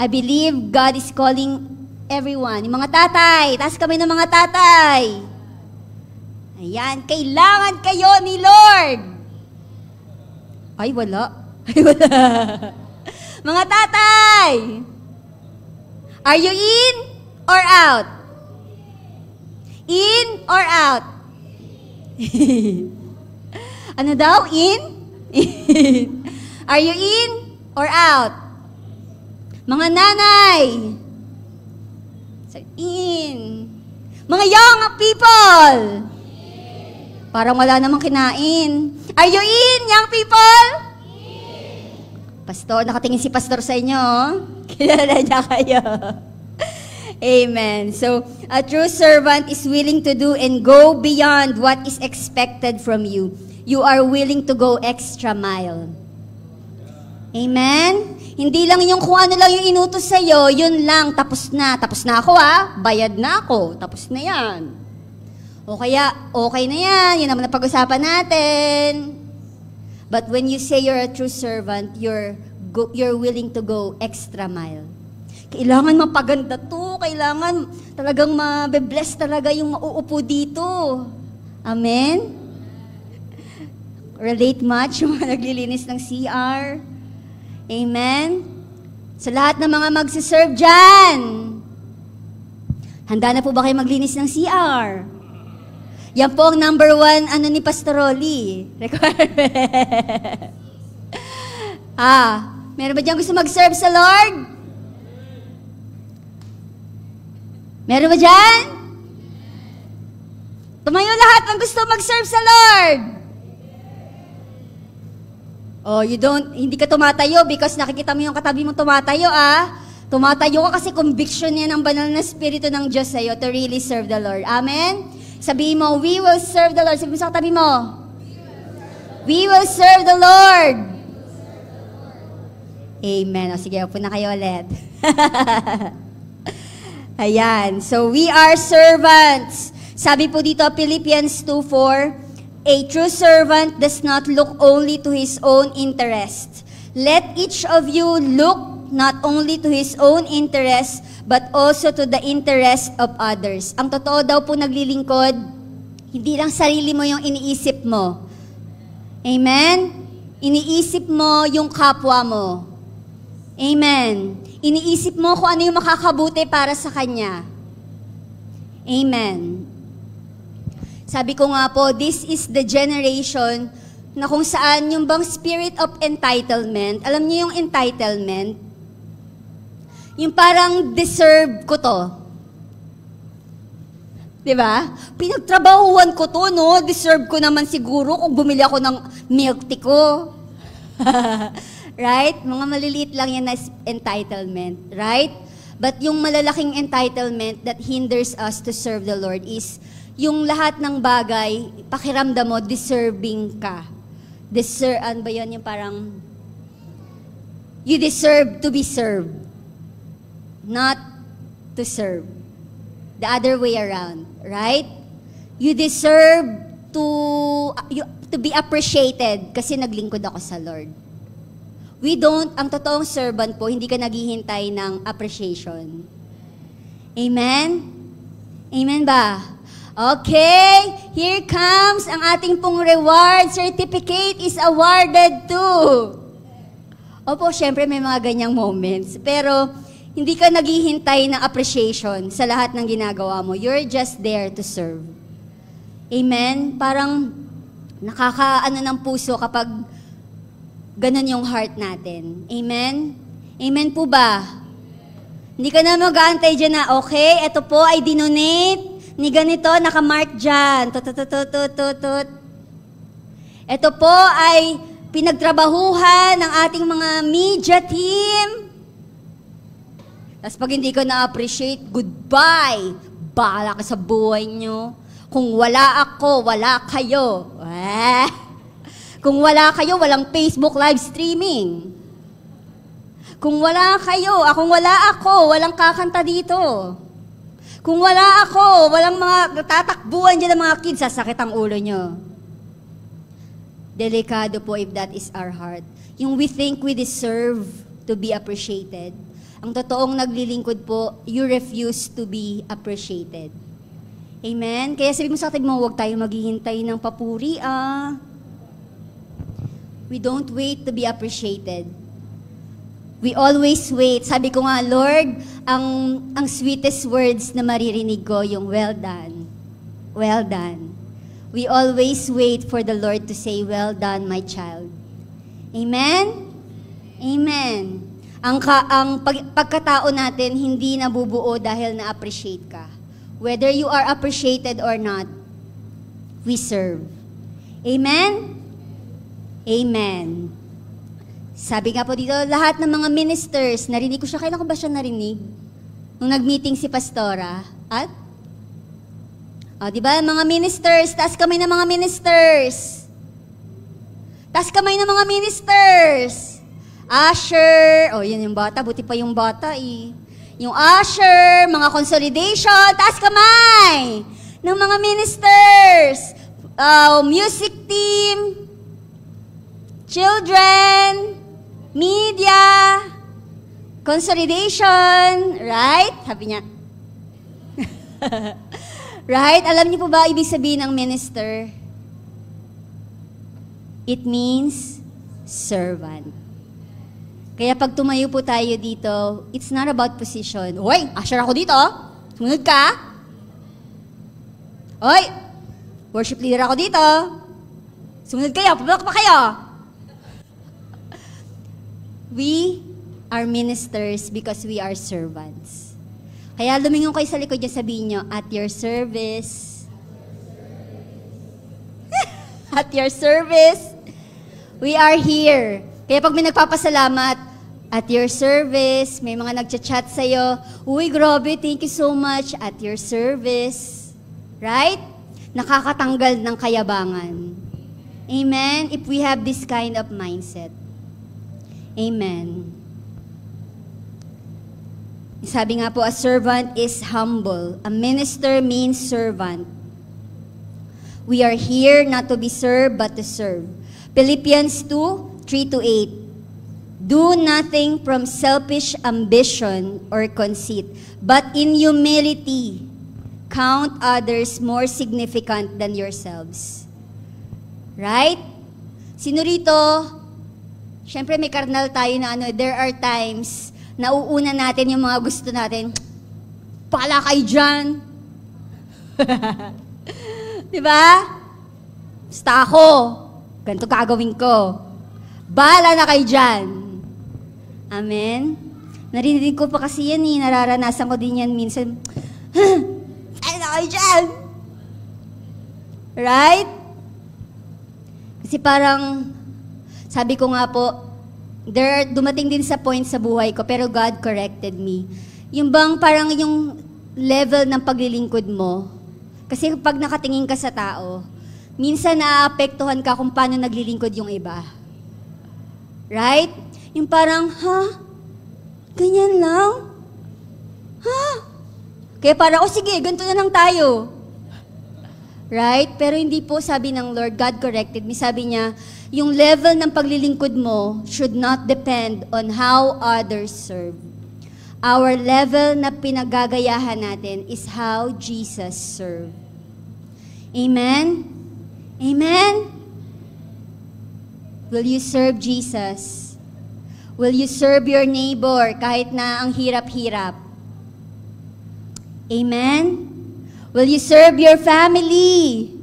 I believe God is calling everyone. Yung mga tatay, taas kami ng mga tatay. Ayan, kailangan kayo ni Lord. Ay, wala. Mga tatay, are you in or out? In or out? Ano daw? In? Are you in or out? Mga nanay, in. Mga young people, parang wala namang kinain. Are you in, young people? Pastor, nakatingin si Pastor sa inyo. Kilala niya kayo. Amen. So, a true servant is willing to do and go beyond what is expected from you. You are willing to go extra mile. Amen? Hindi lang yung kung ano lang yung inutos sa'yo, yun lang, tapos na. Tapos na ako bayad na ako, tapos na yan. O kaya, okay na yan, yun naman ang pag-usapan natin. But when you say you're a true servant, you're you're willing to go extra mile. Kailangan mapaganda to, kailangan talagang mabe-bless talaga yung mauupo dito. Amen? Relate much yung mga naglilinis ng CR. Amen? Sa lahat ng mga magsiserve dyan, handa na po ba kayo maglinis ng CR? Yan po ang number 1 ni Pastor Rolly. Requirement. Meron ba dyan gusto mag-serve sa Lord? Meron ba dyan? Tumayo lahat ng gusto mag-serve sa Lord. Oh, hindi ka tumatayo because nakikita mo yung katabi mong tumatayo, Tumatayo ka kasi conviction yan ng banal na Espiritu ng Diyos sa'yo to really serve the Lord. Amen? Sabihin mo, we will serve the Lord. Sabihin mo sa katabi mo, we will serve the Lord. Amen. O sige, upo na kayo ulit. Ayan. So, we are servants. Sabi po dito, Philippians 2:4, a true servant does not look only to his own interest. Let each of you look not only to his own interest, but also to the interest of others. Ang totoo daw po naglilingkod, hindi lang sarili mo yung iniisip mo. Amen? Iniisip mo yung kapwa mo. Amen. Iniisip mo kung ano yung makakabuti para sa kanya. Amen. Sabi ko nga po, this is the generation na kung saan yung bang spirit of entitlement, alam niyo yung entitlement? Yung parang deserve ko to. Diba? Pinagtrabahuan ko to, no? Deserve ko naman siguro kung bumili ako ng milk tea ko. Right? Mga maliliit lang yan na entitlement. Right? But yung malalaking entitlement that hinders us to serve the Lord is yung lahat ng bagay, pakiramdam mo, deserving ka. Ano ba yun? Yung parang, you deserve to be served. Not to serve. The other way around. Right? You deserve to be appreciated kasi naglingkod ako sa Lord. Ang totoong servant po, hindi ka naghihintay ng appreciation. Amen? Amen ba? Okay, here comes ang ating pong reward certificate is awarded to. Opo, syempre may mga ganyang moments. Pero, hindi ka naghihintay ng appreciation sa lahat ng ginagawa mo. You're just there to serve. Amen? Parang nakakaano ng puso kapag ganun yung heart natin. Amen? Amen po ba? Hindi ka na mag-aantay dyan na, okay, ito po ay dinonate ni ganito, nakamark dyan. Tut. Ito po ay pinagtrabahuhan ng ating mga media team. Tapos pag hindi ko na-appreciate, goodbye. Bahala ka sa buhay nyo. Kung wala ako, wala kayo. Kung wala kayo, walang Facebook live streaming. Kung wala kayo, wala ako, walang kakanta dito. Kung wala ako, walang mga tatakbuhan dyan ng mga kids, sasakit ang ulo nyo. Delikado po if that is our heart. Yung we think we deserve to be appreciated. Ang totoong naglilingkod po, you refuse to be appreciated. Amen? Kaya sabi mo sa atin mo, huwag tayo maghihintay ng papuri, We don't wait to be appreciated. We always wait. Sabi ko nga, Lord, ang sweetest words na maririnig ko, yung well done. Well done. We always wait for the Lord to say, well done, my child. Amen? Amen. Ang pagkatao natin hindi nabubuo dahil na-appreciate ka. Whether you are appreciated or not, we serve. Amen? Amen. Sabi nga po dito, lahat ng mga ministers, narinig ko siya, kailan ko ba siya narinig? Nung nag-meeting si Pastora. At? Diba, mga ministers, taas kamay ng mga ministers. Taas kamay ng mga ministers. Usher, yun yung bata, buti pa yung bata Yung usher, mga consolidation, taas kamay ng mga ministers. Music team, children, media, consolidation, right? Sabi niya. Right? Alam niyo po ba ibig sabihin ng minister? It means servant. Kaya pag tumayo po tayo dito, it's not about position. Hoy, usher ako dito. Sumunod ka. Hoy, worship leader ako dito. Sumunod kayo, pabulak pa kayo. We are ministers because we are servants. Kaya lumingon kayo sa likod niya, sabihin niyo, at your service. At your service, we are here. Kaya pag may nagpapasalamat, at your service, may mga nagchat-chat sa'yo, uy, grabe, thank you so much, at your service. Right? Nakakatanggal ng kayabangan. Amen? If we have this kind of mindset. Amen. Sabi nga po, a servant is humble. A minister means servant. We are here not to be served, but to serve. Philippians 2, 3-8. Do nothing from selfish ambition or conceit, but in humility, count others more significant than yourselves. Right? Sino rito? Siyempre may karnal tayo na there are times nauuna natin yung mga gusto natin. Pala kayo dyan. Diba? Basta ako. Ganito gagawin ko. Bahala na kayo dyan. Amen? Narinig ko pa kasi yan nararanasan ko din yan minsan. Ay na kayo dyan. Right? Kasi parang, sabi ko nga po, dumating din sa point sa buhay ko, pero God corrected me. Yung bang parang yung level ng paglilingkod mo, kasi pag nakatingin ka sa tao, minsan naaapektuhan ka kung paano naglilingkod yung iba. Right? Yung parang, ganyan lang? Kaya parang, sige, ganito na lang tayo. Right? Pero hindi po sabi ng Lord, God corrected me, sabi niya, yung level ng paglilingkod mo should not depend on how others serve. Our level na pinagagayahan natin is how Jesus served. Amen? Amen? Will you serve Jesus? Will you serve your neighbor kahit na ang hirap-hirap? Amen? Will you serve your family?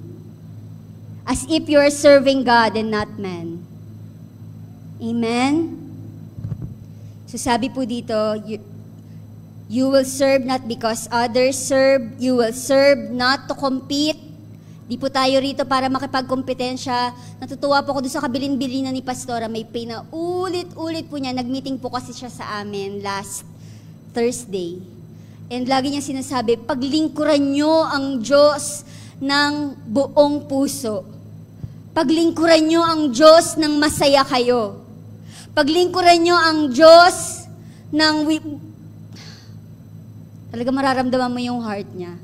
As if you are serving God and not man. Amen? So sabi po dito, you will serve not because others serve, you will serve not to compete. Di po tayo rito para makipagkompetensya. Natutuwa po ako doon sa kabilin-bilinan ni Pastora, may ulit-ulit po niya. Nag-meeting po kasi siya sa amin last Thursday. And lagi niya sinasabi, paglingkuran nyo ang Diyos ng buong puso. Paglingkuran nyo ang Diyos ng masaya kayo. Paglingkuran nyo ang Diyos ng... Talaga mararamdaman mo yung heart niya.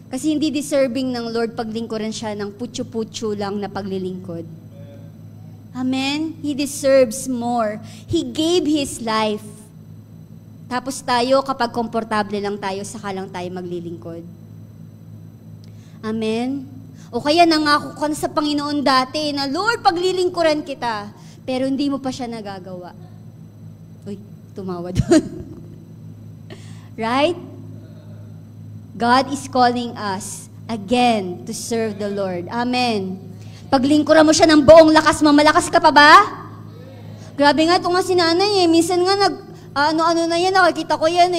Kasi hindi deserving ng Lord paglingkuran siya ng putyo-putyo lang na paglilingkod. Amen? He deserves more. He gave His life. Tapos tayo, kapag komportable lang tayo, saka lang tayo maglilingkod. Amen? O kaya nangako ka na sa Panginoon dati na, Lord, paglilingkuran kita. Pero hindi mo pa siya nagagawa. Uy, tumawa doon. Right? God is calling us again to serve the Lord. Amen. Paglingkuran mo siya ng buong lakas mo, malakas ka pa ba? Grabe nga, ito nga si nanay minsan nga ano-ano na yan, nakikita ko yan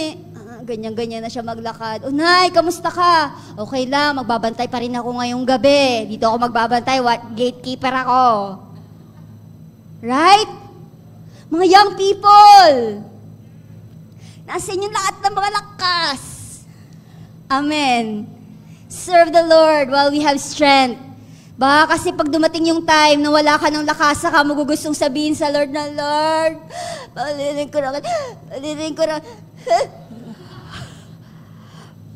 ganyan-ganyan na siya maglakad. O nay, kamusta ka? Okay lang, magbabantay pa rin ako ngayong gabi. Dito ako magbabantay, gatekeeper ako. Right? Mga young people, nasa inyong lahat ng mga lakas. Amen. Serve the Lord while we have strength. Baka kasi pag dumating yung time na wala ka ng lakas, saka mo gustong sabihin sa Lord na, Lord, paliling ko na.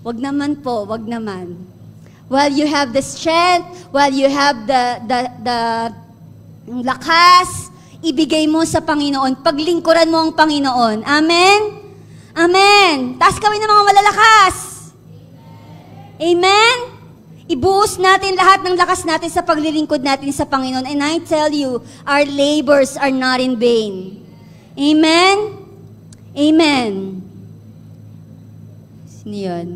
Wag naman po, wag naman. While you have the strength, while you have the lakas, ibigay mo sa Panginoon, paglingkuran mo ang Panginoon. Amen? Amen. Taas kami ng mga malalakas. Amen? Ibuhos natin lahat ng lakas natin sa paglilingkod natin sa Panginoon. And I tell you, our labors are not in vain. Amen? Amen. Sino yun?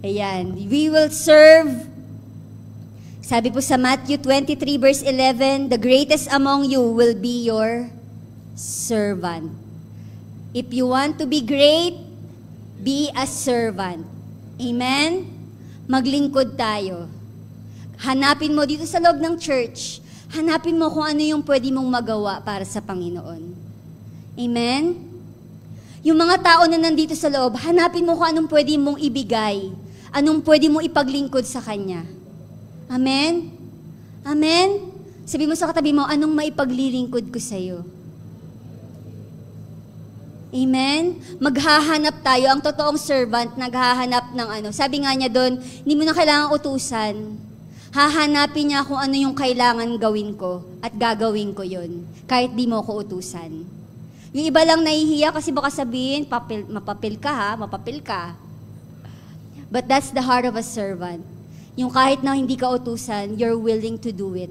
Ayan. We will serve. Sabi po sa Matthew 23 verse 11, the greatest among you will be your servant. If you want to be great, be a servant. Amen? Maglingkod tayo. Hanapin mo dito sa loob ng church, hanapin mo kung ano yung pwede mong magawa para sa Panginoon. Amen? Yung mga tao na nandito sa loob, hanapin mo kung anong pwede mong ibigay, anong pwede mong ipaglingkod sa Kanya. Amen? Amen? Sabi mo sa katabi mo, anong maipaglilingkod ko sa iyo? Amen? Maghahanap tayo. Ang totoong servant, naghahanap ng ano. Sabi nga niya doon, hindi mo na kailangan utusan. Hahanapin niya kung ano yung kailangan gawin ko at gagawin ko yon kahit di mo ko utusan. Yung iba lang nahihiya kasi baka sabihin, mapapil ka. But that's the heart of a servant. Yung kahit na hindi ka utusan, you're willing to do it.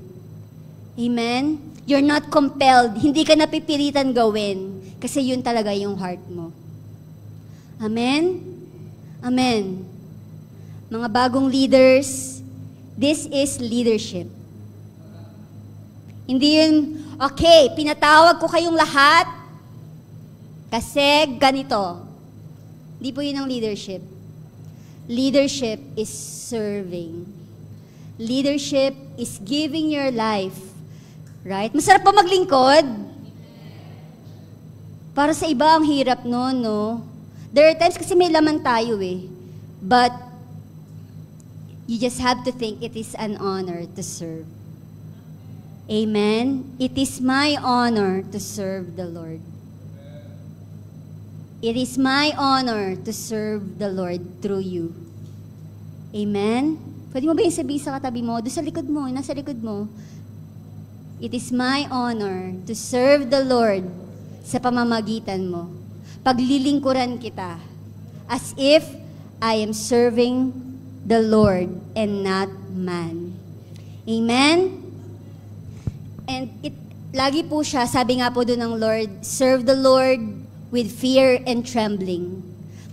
Amen? You're not compelled. Hindi ka napipilitan gawin. Kasi yun talaga yung heart mo. Amen? Amen. Mga bagong leaders, this is leadership. Hindi yun, okay, pinatawag ko kayong lahat kasi ganito. Hindi po yun ang leadership. Leadership is serving. Leadership is giving your life. Right? Masarap pa maglingkod. Para sa iba, ang hirap no? There are times kasi may laman tayo eh. But, you just have to think it is an honor to serve. Amen? It is my honor to serve the Lord. It is my honor to serve the Lord through you. Amen? Pwede mo ba yung sabihin sa katabi mo? Doon sa likod mo, nasa likod mo. It is my honor to serve the Lord sa pamamagitan mo. Paglilingkuran kita as if I am serving the Lord and not man. Amen? And lagi po siya, sabi nga po doon ng Lord, serve the Lord with fear and trembling.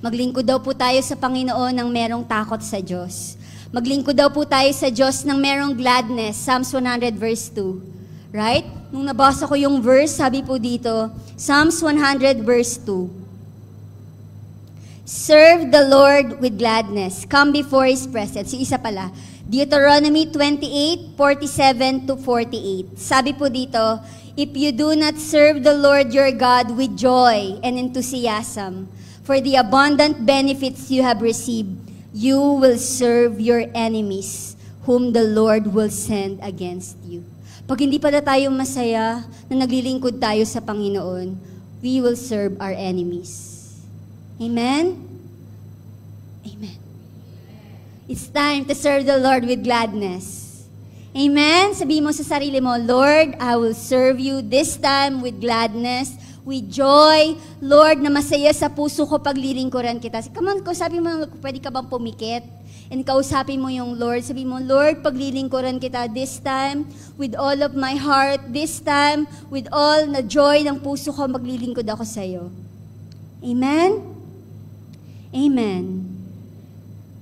Maglingkod daw po tayo sa Panginoon ng merong takot sa Diyos. Maglingkod daw po tayo sa Diyos ng merong gladness. Psalms 100 verse 2. Right? Nung nabasa ko yung verse, sabi po dito, Psalms 100 verse 2. Serve the Lord with gladness. Come before His presence. Yung isa pala, Deuteronomy 28:47 to 48. Sabi po dito, if you do not serve the Lord your God with joy and enthusiasm for the abundant benefits you have received, you will serve your enemies, whom the Lord will send against you. Pag hindi pala tayo masaya na naglilingkod tayo sa Panginoon, we will serve our enemies. Amen? Amen. It's time to serve the Lord with gladness. Amen? Sabihin mo sa sarili mo, Lord, I will serve you this time with gladness, with joy. Lord, na masaya sa puso ko paglilingkuran kita. Come on, sabi mo, pwede ka bang pumikit? And kausapin mo yung Lord. Sabi mo, Lord, paglilingkuran kita this time with all of my heart. This time, with all na joy ng puso ko, maglilingkod ako sa iyo. Amen? Amen.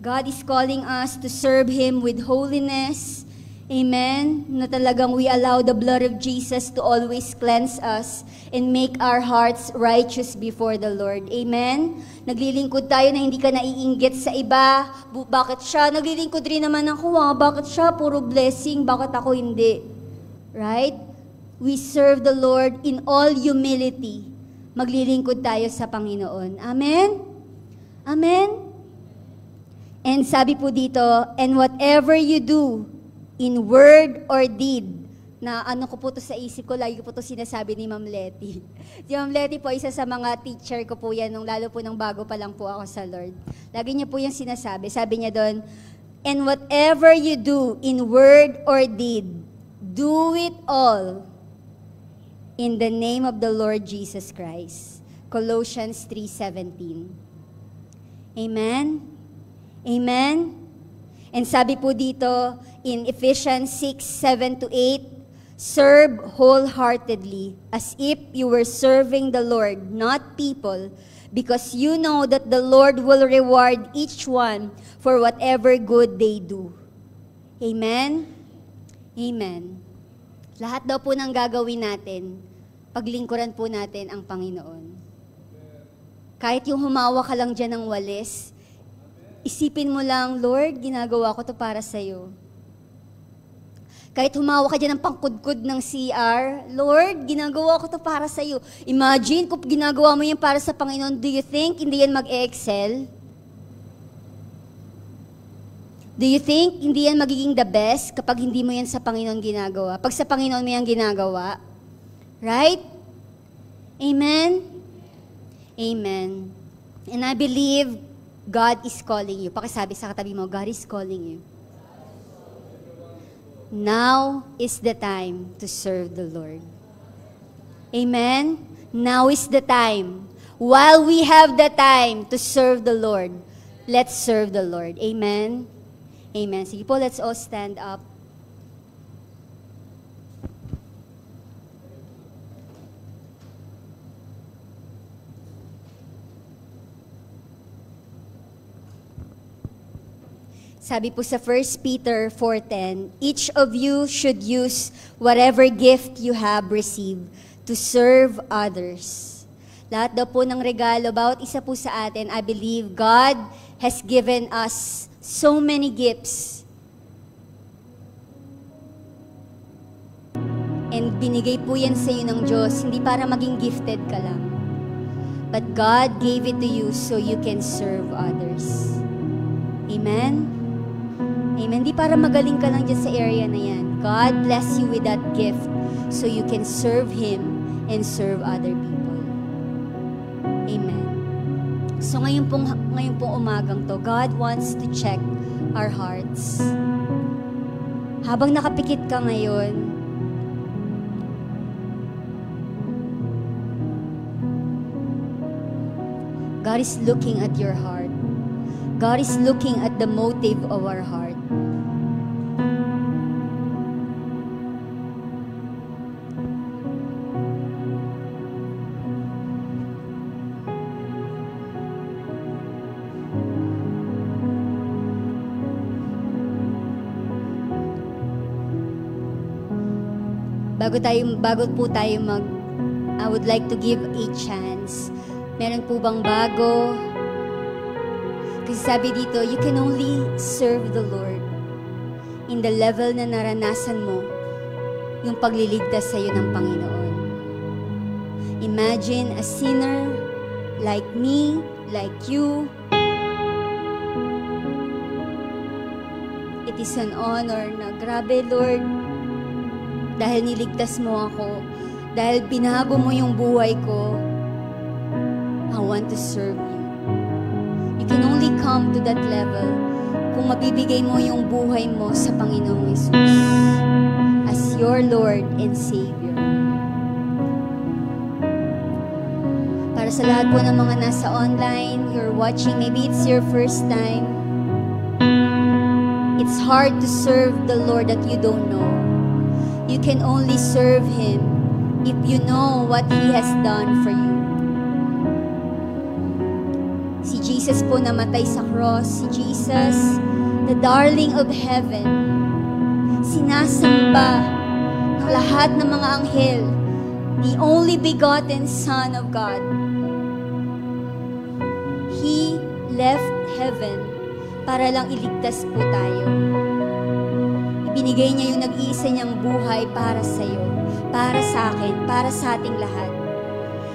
God is calling us to serve Him with holiness. Amen? Na talagang we allow the blood of Jesus to always cleanse us and make our hearts righteous before the Lord. Amen? Naglilingkod tayo na hindi ka naiinggit sa iba. Bakit siya? Naglilingkod rin naman ako. Bakit siya? Puro blessing. Bakit ako hindi? Right? We serve the Lord in all humility. Maglilingkod tayo sa Panginoon. Amen? Amen? And sabi po dito, and whatever you do, in word or deed, na ano ko po to sa isip ko, lagi ko po to sinasabi ni Ma'am Letty. Si Ma'am Letty po, isa sa mga teacher ko po yan, lalo po nang bago pa lang po ako sa Lord. Lagi niya po yung sinasabi. Sabi niya doon, and whatever you do in word or deed, Do it all in the name of the Lord Jesus Christ. Colossians 3:17. Amen? Amen? And sabi po dito in Ephesians 6:7-8, serve wholeheartedly as if you were serving the Lord, not people, because you know that the Lord will reward each one for whatever good they do. Amen? Amen. Lahat daw po ng gagawin natin, paglingkuran po natin ang Panginoon. Kahit yung humawa ka lang dyan ng walis, isipin mo lang, Lord, ginagawa ko to para sa'yo. Kahit humawa ka dyan ng pangkudkod ng CR, Lord, ginagawa ko to para sa'yo. Imagine kung ginagawa mo yan para sa Panginoon, do you think hindi yan mag-excel? Do you think hindi yan magiging the best kapag hindi mo yan sa Panginoon ginagawa? Pag sa Panginoon mo yan ginagawa? Right? Amen? Amen. And I believe God is calling you. Pakisabi sa katabi mo, God is calling you. Now is the time to serve the Lord. Amen? Now is the time. While we have the time to serve the Lord, let's serve the Lord. Amen? Amen. Sige po, let's all stand up. Sabi po sa 1 Peter 4:10, each of you should use whatever gift you have received to serve others. Lahat daw po ng regalo, bawat isa po sa atin, I believe God has given us so many gifts. And binigay po yan sa iyo ng Diyos, hindi para maging gifted ka lang. But God gave it to you so you can serve others. Amen? Amen. Di para magaling ka lang dyan sa area na yan. God bless you with that gift so you can serve Him and serve other people. Amen. So ngayon pong umagang to, God wants to check our hearts. Habang nakapikit ka ngayon, God is looking at your heart. God is looking at the motive of our heart. Bago po tayo I would like to give a chance. Meron po bang bago? Kasi sabi dito, you can only serve the Lord in the level na naranasan mo yung pagliligtas sa iyo ng Panginoon. Imagine a sinner like me, like you. It is an honor na, grabe Lord, dahil niligtas mo ako, dahil binago mo yung buhay ko, I want to serve you. You can only come to that level kung mabibigay mo yung buhay mo sa Panginoong Jesus as your Lord and Savior. Para sa lahat po ng mga nasa online, you're watching, maybe it's your first time. It's hard to serve the Lord that you don't know. You can only serve Him if you know what He has done for you. Si Jesus po namatay sa cross. Si Jesus, the darling of heaven, sinasamba ng lahat ng mga anghel, the only begotten Son of God. He left heaven para lang iligtas po tayo. Ibinigay niya yung nag-iisa niyang buhay para sa iyo, para sa akin, para sa ating lahat.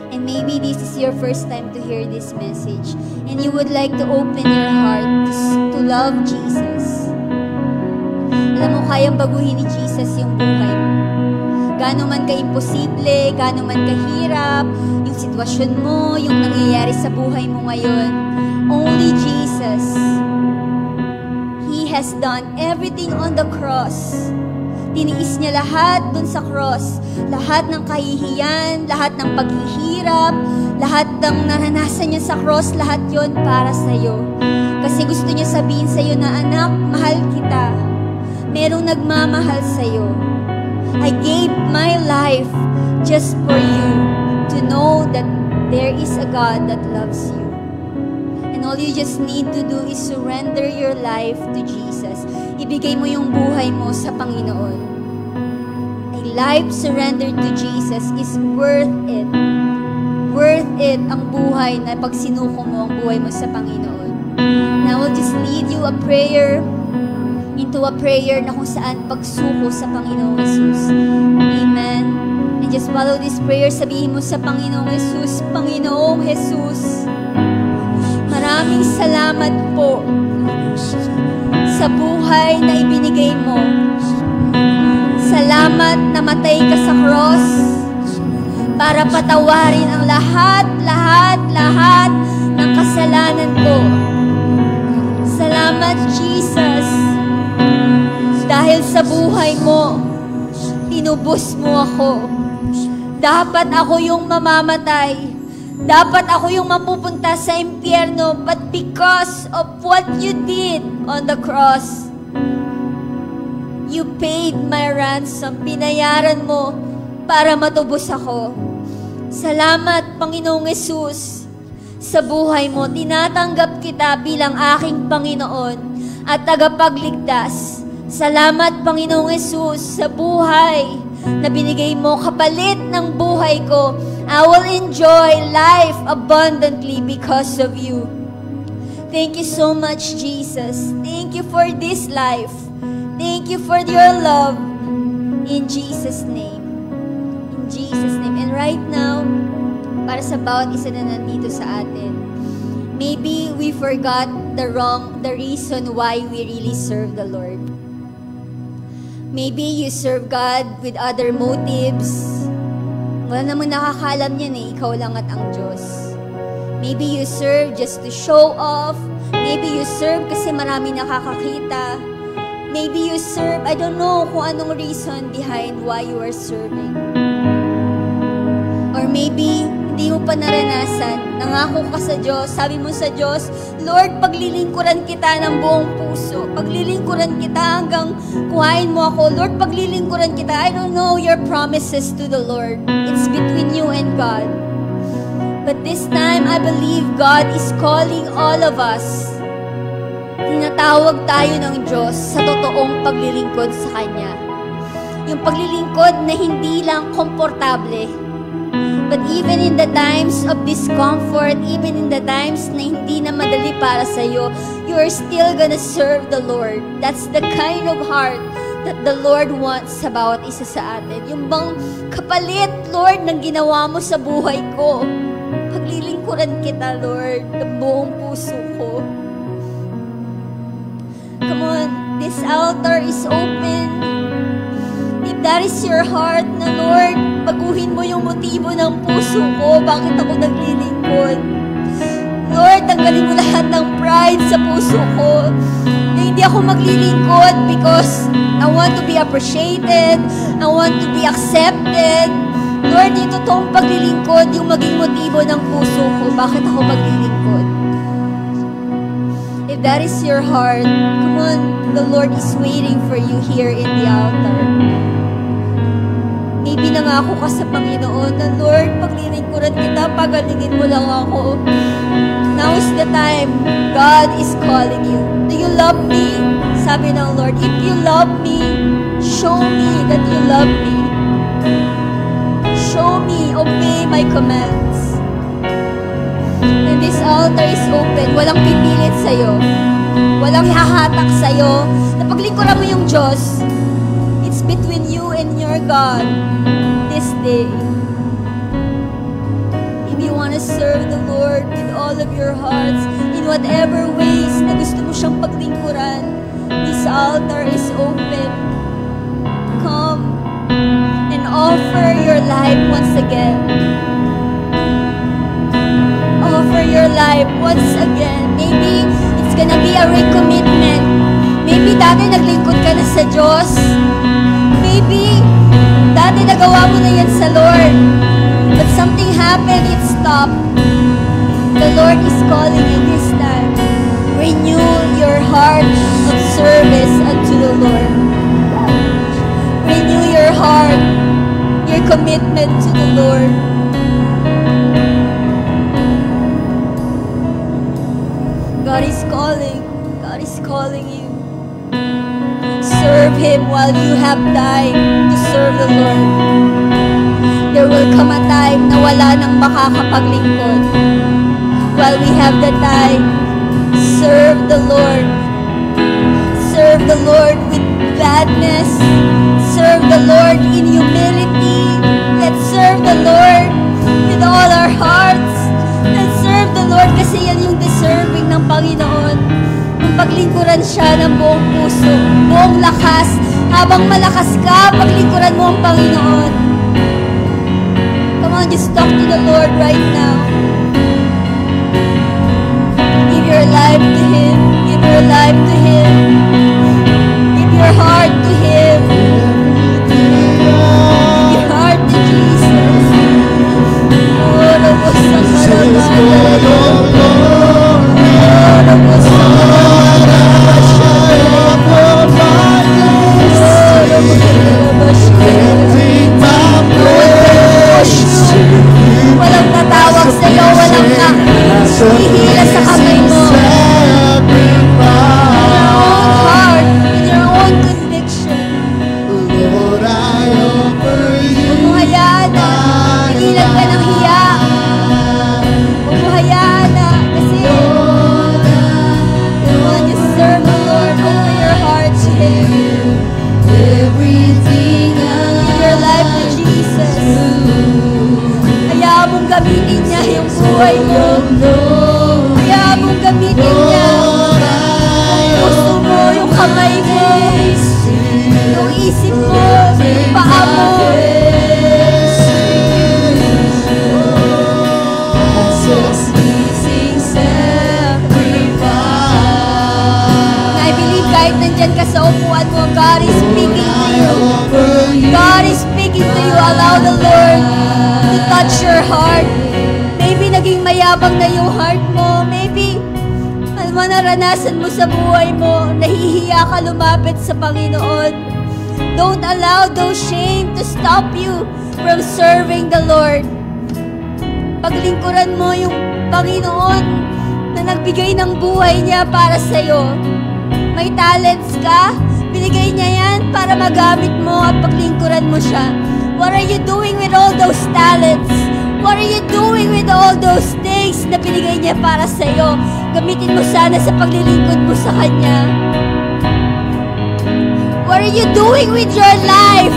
And maybe this is your first time to hear this message and you would like to open your heart to love Jesus. Alam mo, kayang baguhin ni Jesus yung buhay mo. Gaano man ka-imposible, gaano man kahirap, yung sitwasyon mo, yung nangyayari sa buhay mo ngayon, only Jesus, He has done everything on the cross Tiniis niya lahat dun sa cross. Lahat ng kahihiyan, lahat ng paghihirap, lahat ng naranasan niya sa cross, lahat yon para sa'yo. Kasi gusto niya sabihin sa'yo na, anak, mahal kita. Merong nagmamahal sa'yo. I gave my life just for you to know that there is a God that loves you. And all you just need to do is surrender your life to Jesus. Ibigay mo yung buhay mo sa Panginoon. A life surrendered to Jesus is worth it. Worth it ang buhay na pag sinuko mo ang buhay mo sa Panginoon. And I will just lead you into a prayer na kung saan pagsuko sa Panginoong Jesus. Amen. And just follow this prayer. Sabihin mo sa Panginoong Jesus, Panginoong Jesus, maraming salamat po sa buhay na ibinigay mo. Salamat na matay ka sa cross para patawarin ang lahat ng kasalanan ko. Salamat, Jesus, dahil sa buhay mo, tinubos mo ako. Dapat ako yung mamamatay. Dapat ako yung mapupunta sa impyerno. But because of what you did on the cross, you paid my ransom. Pinayaran mo para matubos ako. Salamat, Panginoong Jesus, sa buhay mo. Tinatanggap kita bilang aking Panginoon at tagapagligtas. Salamat, Panginoong Jesus, sa buhay na binigay mo kapalit ng buhay ko. I will enjoy life abundantly because of you. Thank you so much, Jesus. Thank you for this life. Thank you for your love. In Jesus' name. In Jesus' name. And right now, para sa bawat isa na nandito sa atin, maybe we forgot the reason why we really serve the Lord. Maybe you serve God with other motives. Wala namang nakakaalam yan ikaw lang at ang Diyos. Maybe you serve just to show off. Maybe you serve kasi marami nakakakita. Maybe you serve, I don't know kung anong reason behind why you are serving. Or maybe hindi mo pa naranasan, nangako ka sa Diyos, sabi mo sa Diyos, Lord, paglilingkuran kita ng buong puso. Paglilingkuran kita hanggang kuhain mo ako. Lord, paglilingkuran kita. I don't know your promises to the Lord. It's between you and God. But this time, I believe God is calling all of us. Tinatawag tayo ng Diyos sa totoong paglilingkod sa Kanya. Yung paglilingkod na hindi lang komportable, but even in the times of discomfort, even in the times na hindi na madali para sa'yo, you are still gonna serve the Lord. That's the kind of heart that the Lord wants sa bawat isa sa atin. Yung bang kapalit, Lord, ng ginawa mo sa buhay ko. Paglilingkuran kita, Lord, ng buong puso ko. Come on, this altar is open. If that is your heart na, Lord, baguhin mo yung motibo ng puso ko, bakit ako naglilingkod. Lord, tanggalin mo lahat ng pride sa puso ko, na hindi ako maglilingkod because I want to be appreciated, I want to be accepted. Lord, yung totoong paglilingkod, yung maging motibo ng puso ko, bakit ako maglilingkod. If that is your heart, come on, the Lord is waiting for you here in the altar. Maybe nangako ka sa Panginoon na, Lord, paglilingkuran kita, pagalingin mo lang ako. Now is the time. God is calling you. Do you love me? Sabi ng Lord, if you love me, show me that you love me. Show me, obey my commands. And this altar is open. Walang pipilit sa'yo. Walang hahatak sa'yo. Na paglingkuran mo yung Diyos, it's between you and your God this day. If you want to serve the Lord with all of your hearts, in whatever ways na gusto mo siyang paglingkuran, this altar is open. Come and offer your life once again. Offer your life once again. Maybe it's gonna be a recommitment. Maybe dati naglingkod ka na sa Diyos. happened, it stopped. The Lord is calling you this time. Renew your heart of service unto the Lord. Renew your heart, your commitment to the Lord. God is calling. God is calling you. Serve Him while you have time to serve the Lord. There will come a time na wala nang makakapaglingkod. While we have the time, serve the Lord. Serve the Lord with gladness. Serve the Lord in humility. Let's serve the Lord with all our hearts. Let's serve the Lord kasi yan yung deserving ng Panginoon. Kung paglingkuran siya ng buong puso, buong lakas, habang malakas ka, paglingkuran mo ang Panginoon. Come on, just talk to the Lord right now. Give your life to Him. Give your life to Him. Give your heart to Him. Give your heart to Jesus. Oh, walang tatawag sa'yo, walang hihila sa kamay mo. In your own heart, in your own conviction. Huwag mo hayaan na pigilan ka ng hiya. Huwag mo hayaan na kasi come on, just serve the Lord. Open your heart to Him. Give your life to Jesus. Hayaan mong gamitin niya yung buhay mo. Hayaan mong gamitin niya yung puso mo, yung kamay mo, yung isip mo, yung paa mo. I believe kahit nandyan ka sa upuan mo, God is speaking to you. God is speaking to you. Allow the Lord to touch your heart. Maybe naging mayabang na yung heart mo. Maybe ano naranasan mo sa buhay mo, nahihiya ka lumapit sa Panginoon. Don't allow those shame to stop you from serving the Lord. Paglingkuran mo yung Panginoon na nagbigay ng buhay niya para sa'yo. May talents ka, binigay niya yan para magamit mo at paglingkuran mo siya. What are you doing with all those talents? What are you doing with all those things na binigay niya para sa'yo? Gamitin mo sana sa paglilingkod mo sa Kanya. What are you doing with your life?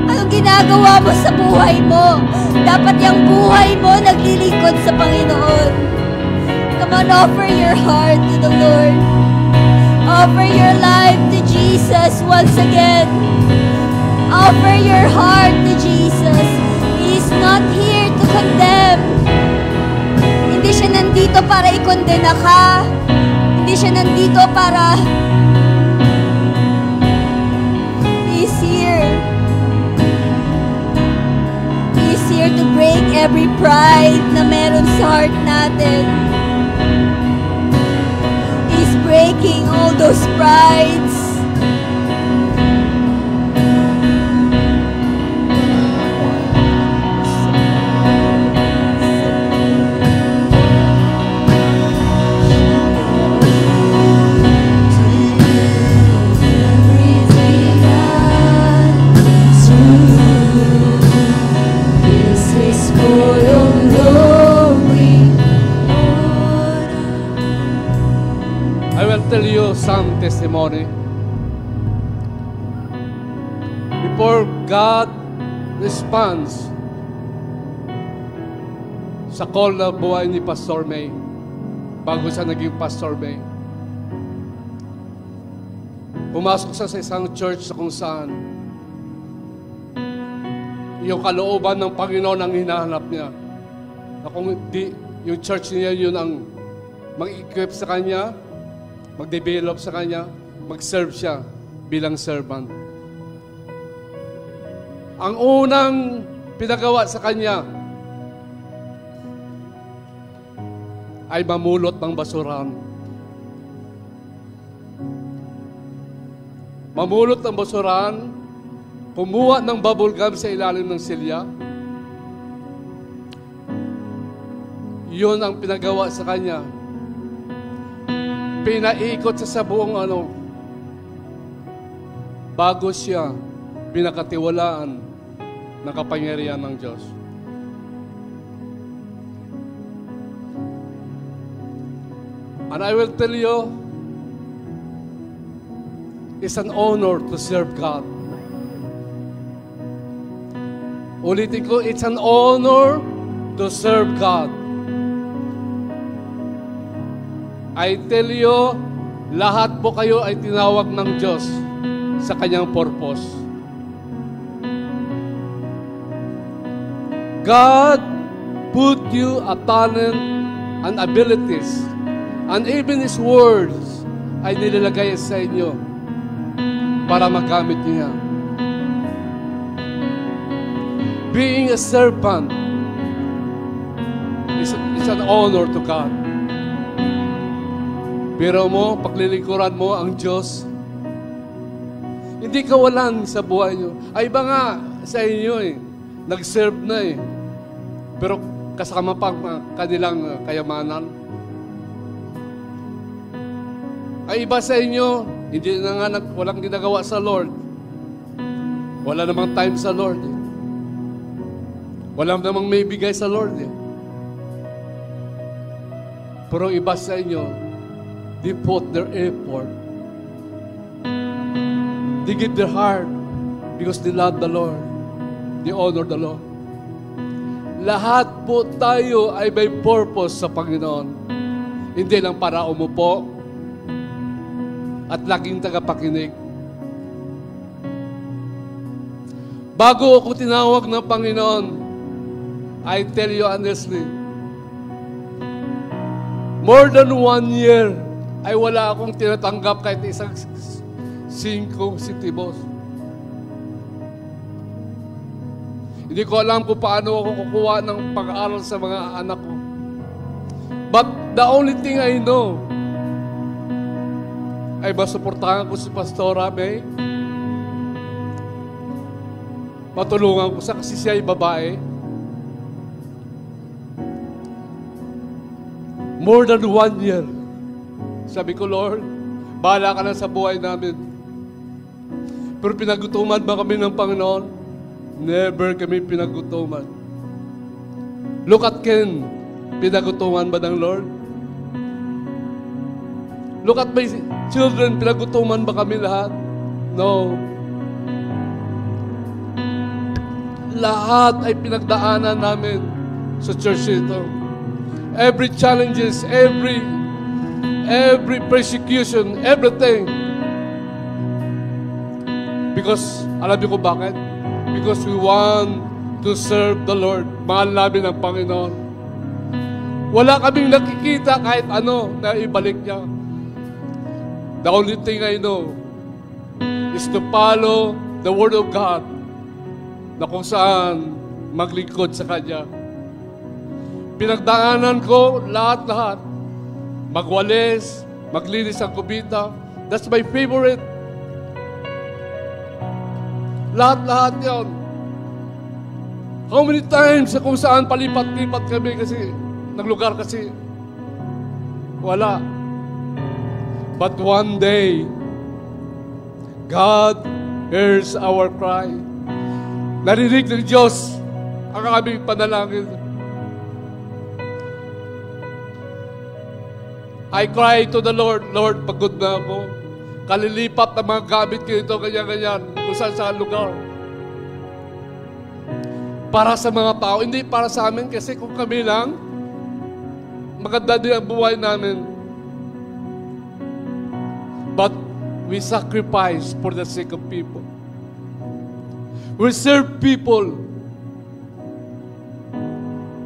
Anong ginagawa mo sa buhay mo? Dapat yung buhay mo naglilingkod sa Panginoon. Come on, offer your heart to the Lord. Offer your life to Jesus once again. Offer your heart to Jesus. He is not here to condemn. Hindi siya nandito para ikondena ka. Hindi siya nandito para... He is here. He is here to break every pride na meron sa heart natin. He's breaking all those prides. Tell you some testimony. Before God responds sa call na buhay ni Pastor May, bago siya naging Pastor May, pumasok siya sa isang church sa kung saan yung kalooban ng Panginoon ang hinahanap niya. Na kung di, yung church niya yun ang mag-equip sa kanya, mag-develop sa kanya, mag-serve siya bilang servant. Ang unang pinagawa sa kanya, ay mamulot ng basuran. Mamulot ng basuran, kumuha ng bubble gum sa ilalim ng silya. Yun ang pinagawa sa kanya. Pinaikot sa buong bago siya pinakatiwalaan ng kapangyarihan ng Diyos. And I will tell you, it's an honor to serve God. Ulitin ko, it's an honor to serve God. I tell you, lahat po kayo ay tinawag ng Diyos sa kanyang purpose. God put you a talent and abilities, and even His words ay nilalagay sa inyo para magamit niya. Being a servant is an honor to God. Pero mo, paglilingkuran mo ang Diyos, hindi kawalan sa buhay nyo. Ay iba nga sa inyo nag-serve na pero kasama pa kanilang kayamanan. Ay iba sa inyo, hindi na nga walang ginagawa sa Lord. Wala namang time sa Lord. Wala namang may bigay sa Lord. Pero iba sa inyo, they put their effort. They give their heart because they love the Lord. They honor the Lord. Lahat po tayo ay may purpose sa Panginoon. Hindi lang para umupo at laging tagapakinig. Bago ako tinawag ng Panginoon, I tell you honestly, more than 1 year, ay wala akong tinatanggap kahit isang 5 centavos. Hindi ko alam kung paano ako kukuha ng pag-aaral sa mga anak ko. But the only thing I know ay masuportahan ko si Pastora May. Matulungan ko siya kasi siya ay babae. More than 1 year. Sabi ko, Lord, bahala ka na sa buhay namin. Pero pinagutuman ba kami ng Panginoon? Never kami pinagutuman. Look at Ken. Pinagutuman ba ng Lord? Look at my children. Pinagutuman ba kami lahat? No. Lahat ay pinagdaanan namin sa church ito. Every challenges, every persecution, everything. Because, alam niyo ko bakit? Because we want to serve the Lord. Mahal namin ang Panginoon. Wala kaming nakikita kahit ano na ibalik niya. The only thing I know is to follow the Word of God na kung saan maglingkod sa Kanya. Pinagdaanan ko lahat-lahat. Magwalis, maglinis ang kubita. That's my favorite. Lahat-lahat yun. How many times kung saan palipat-lipat kami kasi naglugar kasi wala. But one day, God hears our cry. Narinig ng Diyos ang aming panalangin. I cry to the Lord, Lord, pagod na ako. Kalilipat na mga gamit ko ito, ganyan-ganyan, kung saan lugar. Para sa mga tao, hindi para sa amin, kasi kung kami lang, maganda din ang buhay namin. But we sacrifice for the sake of people. We serve people.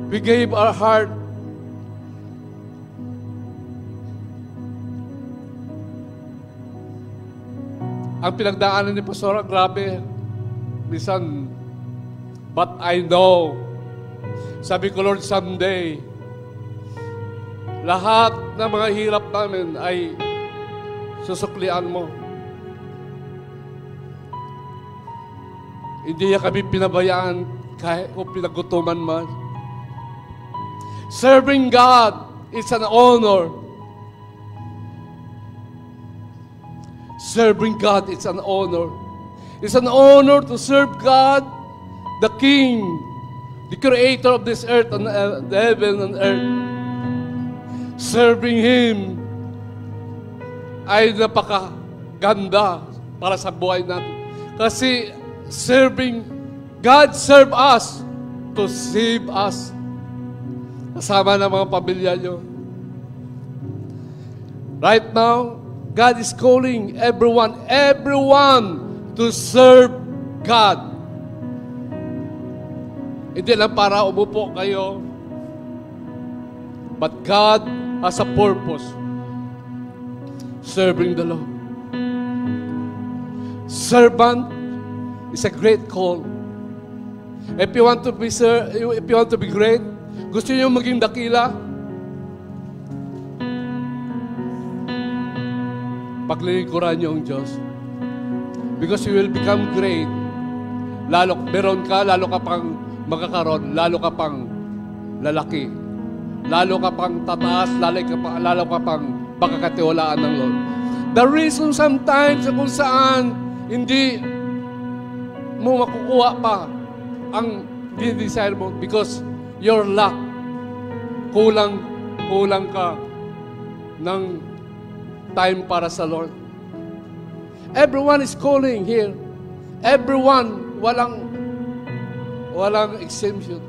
We gave our heart. Ang pinagdaanan ni Pastora, grabe. Minsan, but I know. Sabi ko, Lord, someday, lahat ng mga hirap namin ay susuklian mo. Hindi niya kami pinabayaan kahit kung pinagutuman man. Serving God is an honor. Serving God is an honor. It's an honor to serve God, the King, the Creator of this earth and the heaven and earth. Serving Him ay napakaganda para sa buhay natin. Kasi God serve us to save us. Kasama ng mga pamilya nyo. Right now, God is calling everyone to serve God. Hindi lang para umupo kayo, but God has a purpose. Serving the Lord. Servant is a great call. If you want to be great, gusto niyo maging dakila, paglilingkuran niyo ang Diyos. Because you will become great. Lalo ka pang magkakaroon, lalo ka pang lalaki. Lalo ka pang tataas, lalo ka pang pagkakatiwalaan ng Lord. The reason sometimes kung saan hindi mo makukuha pa ang desire mo because your lack. Kulang ka ng time para sa Lord. Everyone is calling here. Everyone, walang exemption.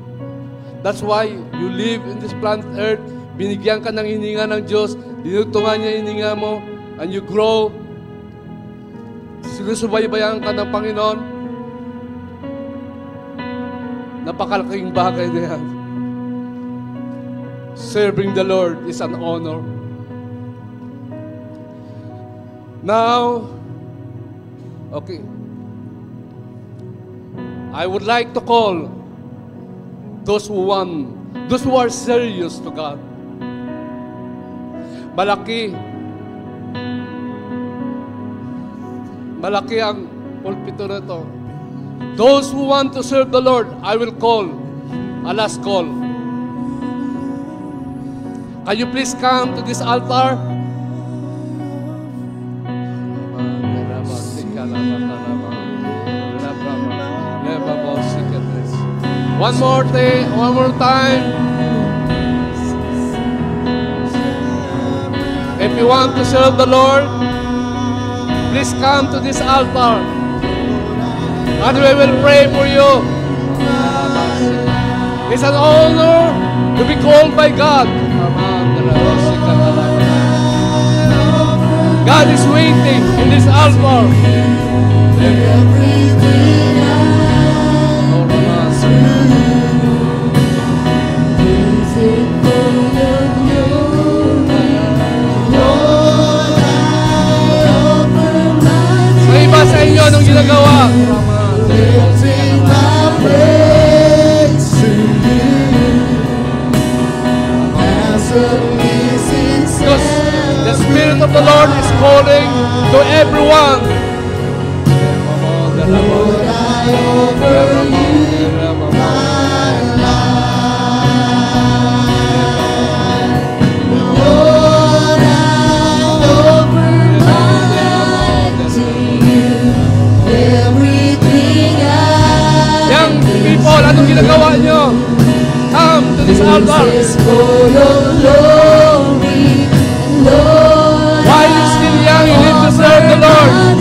That's why you live in this planet earth. Binigyan ka ng hininga ng Diyos. Dinutungan niya hininga mo. And you grow. Sinusubaybayan ka ng Panginoon. Napakalaking bagay na yan. Serving the Lord is an honor. Now, okay. I would like to call those who are serious to God. Malaki ang pulpito na ito. Those who want to serve the Lord, I will call a last call. Can you please come to this altar? One more time. If you want to serve the Lord, please come to this altar. And we will pray for you. It's an honor to be called by God. God is waiting in this altar. May iba sa inyo anong ginagawa? Because the Spirit of the Lord is calling to everyone. Lord, I offer you my life. Lord, I offer my life to you. Everything Young people, anong ginagawa nyo? Come to this altar. While you're still young, you need to serve the Lord.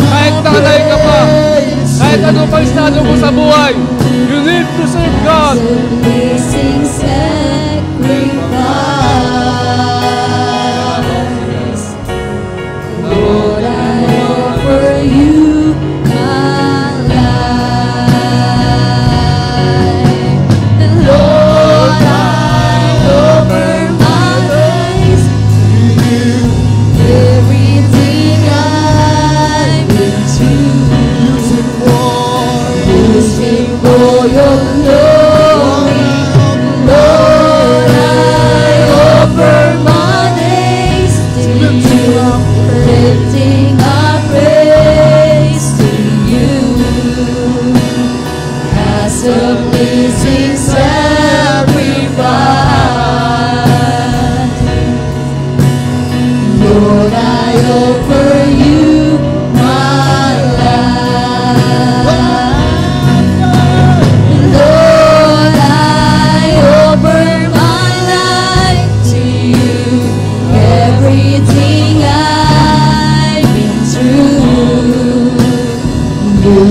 Kahit tanay ka pa, kahit ano pa estado mo sa buhay, you need to serve God. Lord, I offer you my life. Lord, I offer my life to you. Everything I'm into, using for your glory.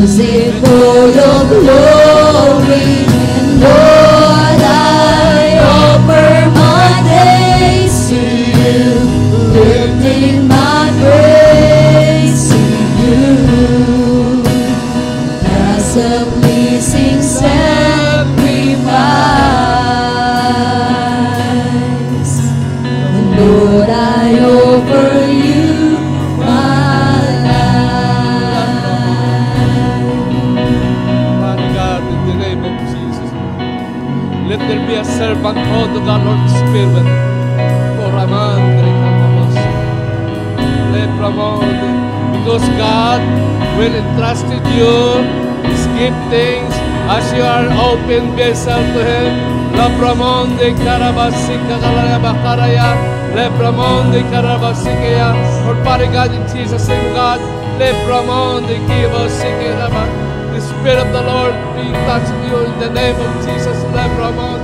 use it for your glory. Lord, I offer my days to you, lifting my praise to you as a pleasing sacrifice. Lord, I offer you my life. Father God, in the name of Jesus, let there be a servanthood of the Lord Spirit. For Ramon, because God will entrusted you His giftings as you are open vessel to Him. Lepramon de Karabasika Bakaraya, Lepramon de Karabasikaya, or Father God in Jesus' name, God, Lepramon de Kibasikiraba. The Spirit of the Lord be touching you in the name of Jesus, Lepramon.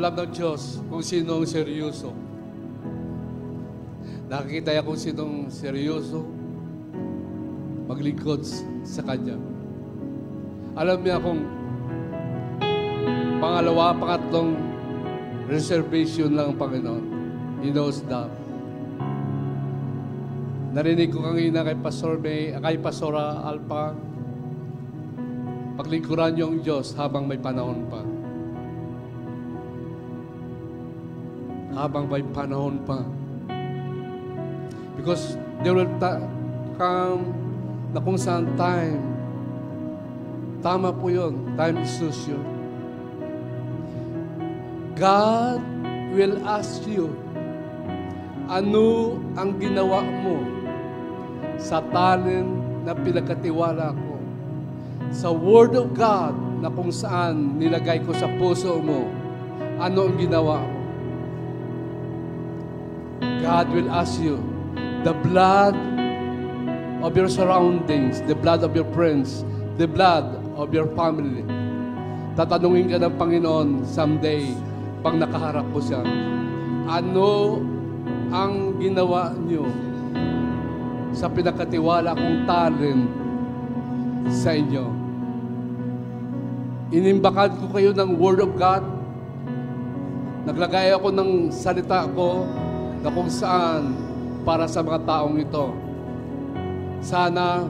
alam ng Diyos kung sino ang seryoso. Nakikita niya kung sinong seryoso maglingkod sa Kanya. Alam niya kung pangalawa, pangatlong reservation lang ang Panginoon. He knows that. Narinig ko kanina kay Pastor May, kay Pastora Alpa, paglingkuran niyo ang Diyos habang may panahon pa. Habang may panahon pa. Because there will come na kung saan time. Tama po yun. Time is so sure. God will ask you, ano ang ginawa mo sa talent na pinagkatiwala ko? Sa Word of God na kung saan nilagay ko sa puso mo, ano ang ginawa mo? God will ask you, the blood of your surroundings, the blood of your friends, the blood of your family. Tatanungin ka ng Panginoon someday, pag nakaharap mo siya, ano ang ginawa niyo sa pinakatiwala kong talent sa inyo? Inimbakan ko kayo ng Word of God. Naglagay ako ng salita ko na kung saan para sa mga taong ito. Sana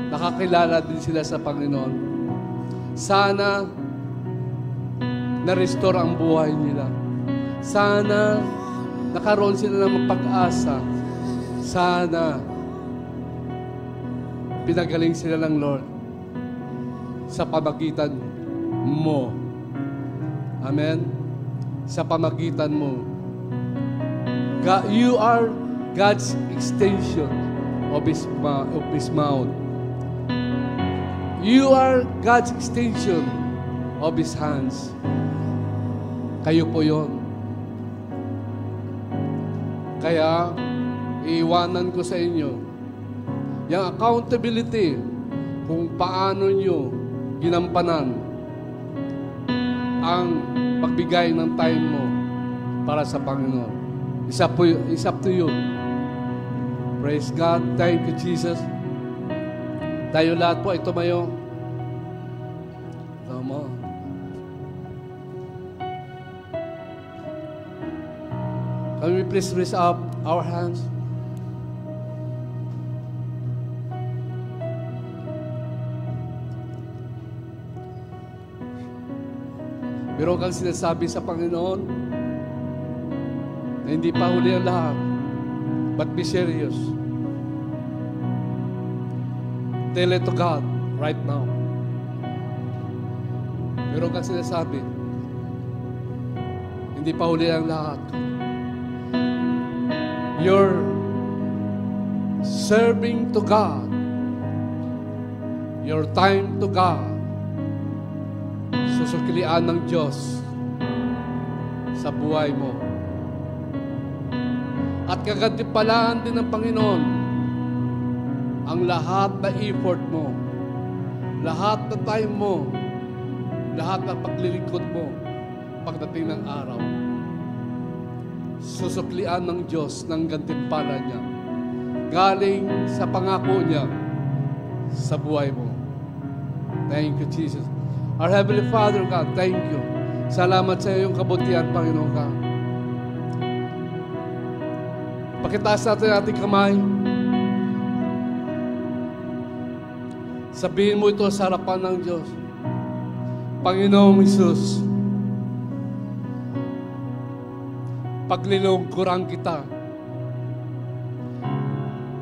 nakakilala din sila sa Panginoon. Sana na-restore ang buhay nila. Sana nakaroon sila ng pag-asa. Sana pinagaling sila ng Lord sa pamagitan mo. Amen? Sa pamagitan mo. God, you are God's extension of His mouth. You are God's extension of His hands. Kayo po yun. Kaya, iiwanan ko sa inyo yung accountability kung paano nyo ginampanan ang pagbigay ng time mo para sa Panginoon. It's up to you. Praise God. Thank you, Jesus. Tayo lahat po ay tumayo. Tama. Can we please raise up our hands? Meron kang sinasabi sa Panginoon na hindi pa huli ang lahat. But be serious. Tell it to God right now. Meron kang sinasabi, hindi pa huli ang lahat. You're serving to God. Your time to God. Susukilian ng Diyos sa buhay mo. At kagantimpalaan din ng Panginoon ang lahat na effort mo, lahat na time mo, lahat na paglilingkod mo pagdating ng araw. Susuklian ng Diyos ng gantimpala niya galing sa pangako niya sa buhay mo. Thank you, Jesus. Our Heavenly Father, God, thank you. Salamat sa iyong kabutihan, Panginoon ka. Pakitaas natin ating kamay. Sabihin mo ito sa harapan ng Diyos. Panginoong Hesus, paglilingkuran kita.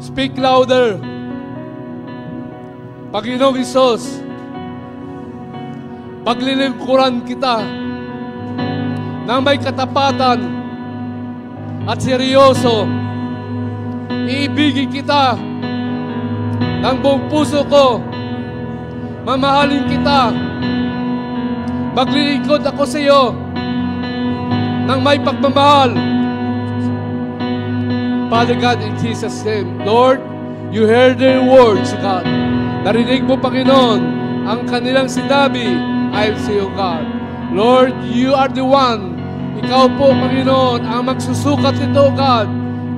Speak louder. Panginoong Hesus, paglilingkuran kita nang may katapatan at seryoso. Iibigin kita ng buong puso ko. Mamahalin kita. Maglilingkod ako sa iyo ng may pagmamahal. Father God, in Jesus' name, Lord, you heard their words, God. Narinig mo, Panginoon, ang kanilang sinabi, I am sa iyo, God. Lord, you are the one Ikaw po, Panginoon, ang magsusukat nito, God,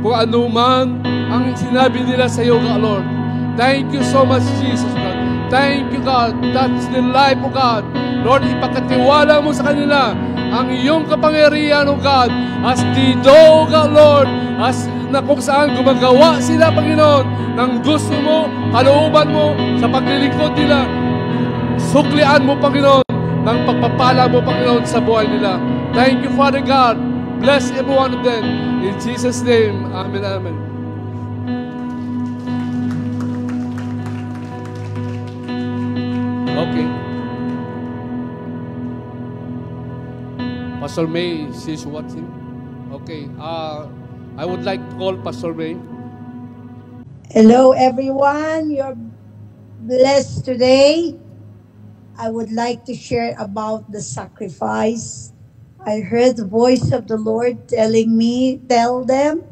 kung anuman ang sinabi nila sa iyo, God, Lord. Thank you so much, Jesus, God. Thank you, God. That's the life, O God. Lord, ipakatiwala mo sa kanila ang iyong kapangyarihan, O God, as dito, O God, Lord, as na kung saan gumagawa sila, Panginoon, ng gusto mo, kalooban mo, sa paglilingkod nila. Suklian mo, Panginoon, ng pagpapala mo, Panginoon, sa buhay nila. Thank you, Father God. Bless every one of them. In Jesus' name, Amen, Amen. Okay. Pastor May, she's watching. Okay. I would like to call Pastor May. Hello, everyone. You're blessed today. I would like to share about the sacrifice. I heard the voice of the Lord telling me, tell them,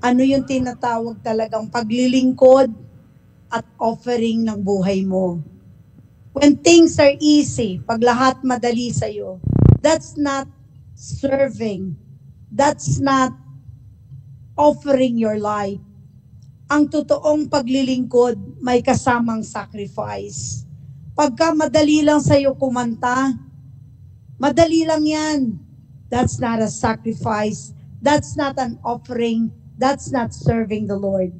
ano yung tinatawag talagang paglilingkod at offering ng buhay mo. When things are easy, pag lahat madali sa'yo, that's not serving. That's not offering your life. Ang totoong paglilingkod, may kasamang sacrifice. Pagka madali lang sa'yo kumanta, madali lang yan. That's not a sacrifice. That's not an offering. That's not serving the Lord.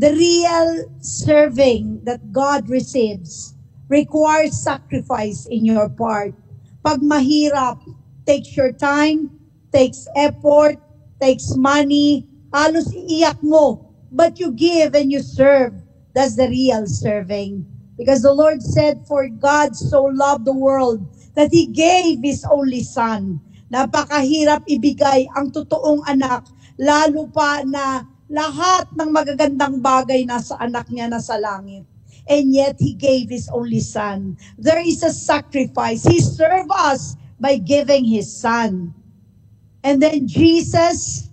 The real serving that God receives requires sacrifice in your part. Pag mahirap, takes your time, takes effort, takes money, halos iiyak mo, but you give and you serve. That's the real serving. Because the Lord said, for God so loved the world that He gave His only Son. Napakahirap ibigay ang totoong anak, lalo pa na lahat ng magagandang bagay nasa anak niya nasa langit. And yet He gave His only Son. There is a sacrifice. He served us by giving His Son. And then Jesus,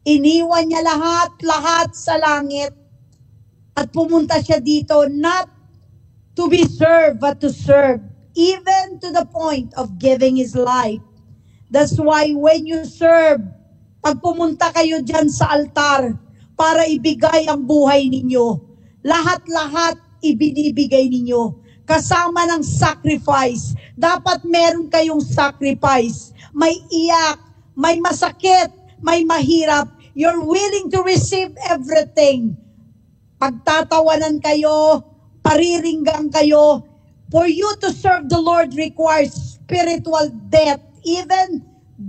iniwan niya lahat sa langit at pumunta siya dito not to be served but to serve, even to the point of giving His life. That's why when you serve, pag pumunta kayo dyan sa altar para ibigay ang buhay ninyo, lahat-lahat ibinibigay ninyo. Kasama ng sacrifice. Dapat meron kayong sacrifice. May iyak, may masakit, may mahirap. You're willing to receive everything. Pagtatawanan kayo, pariringgang kayo. For you to serve the Lord requires spiritual death. Even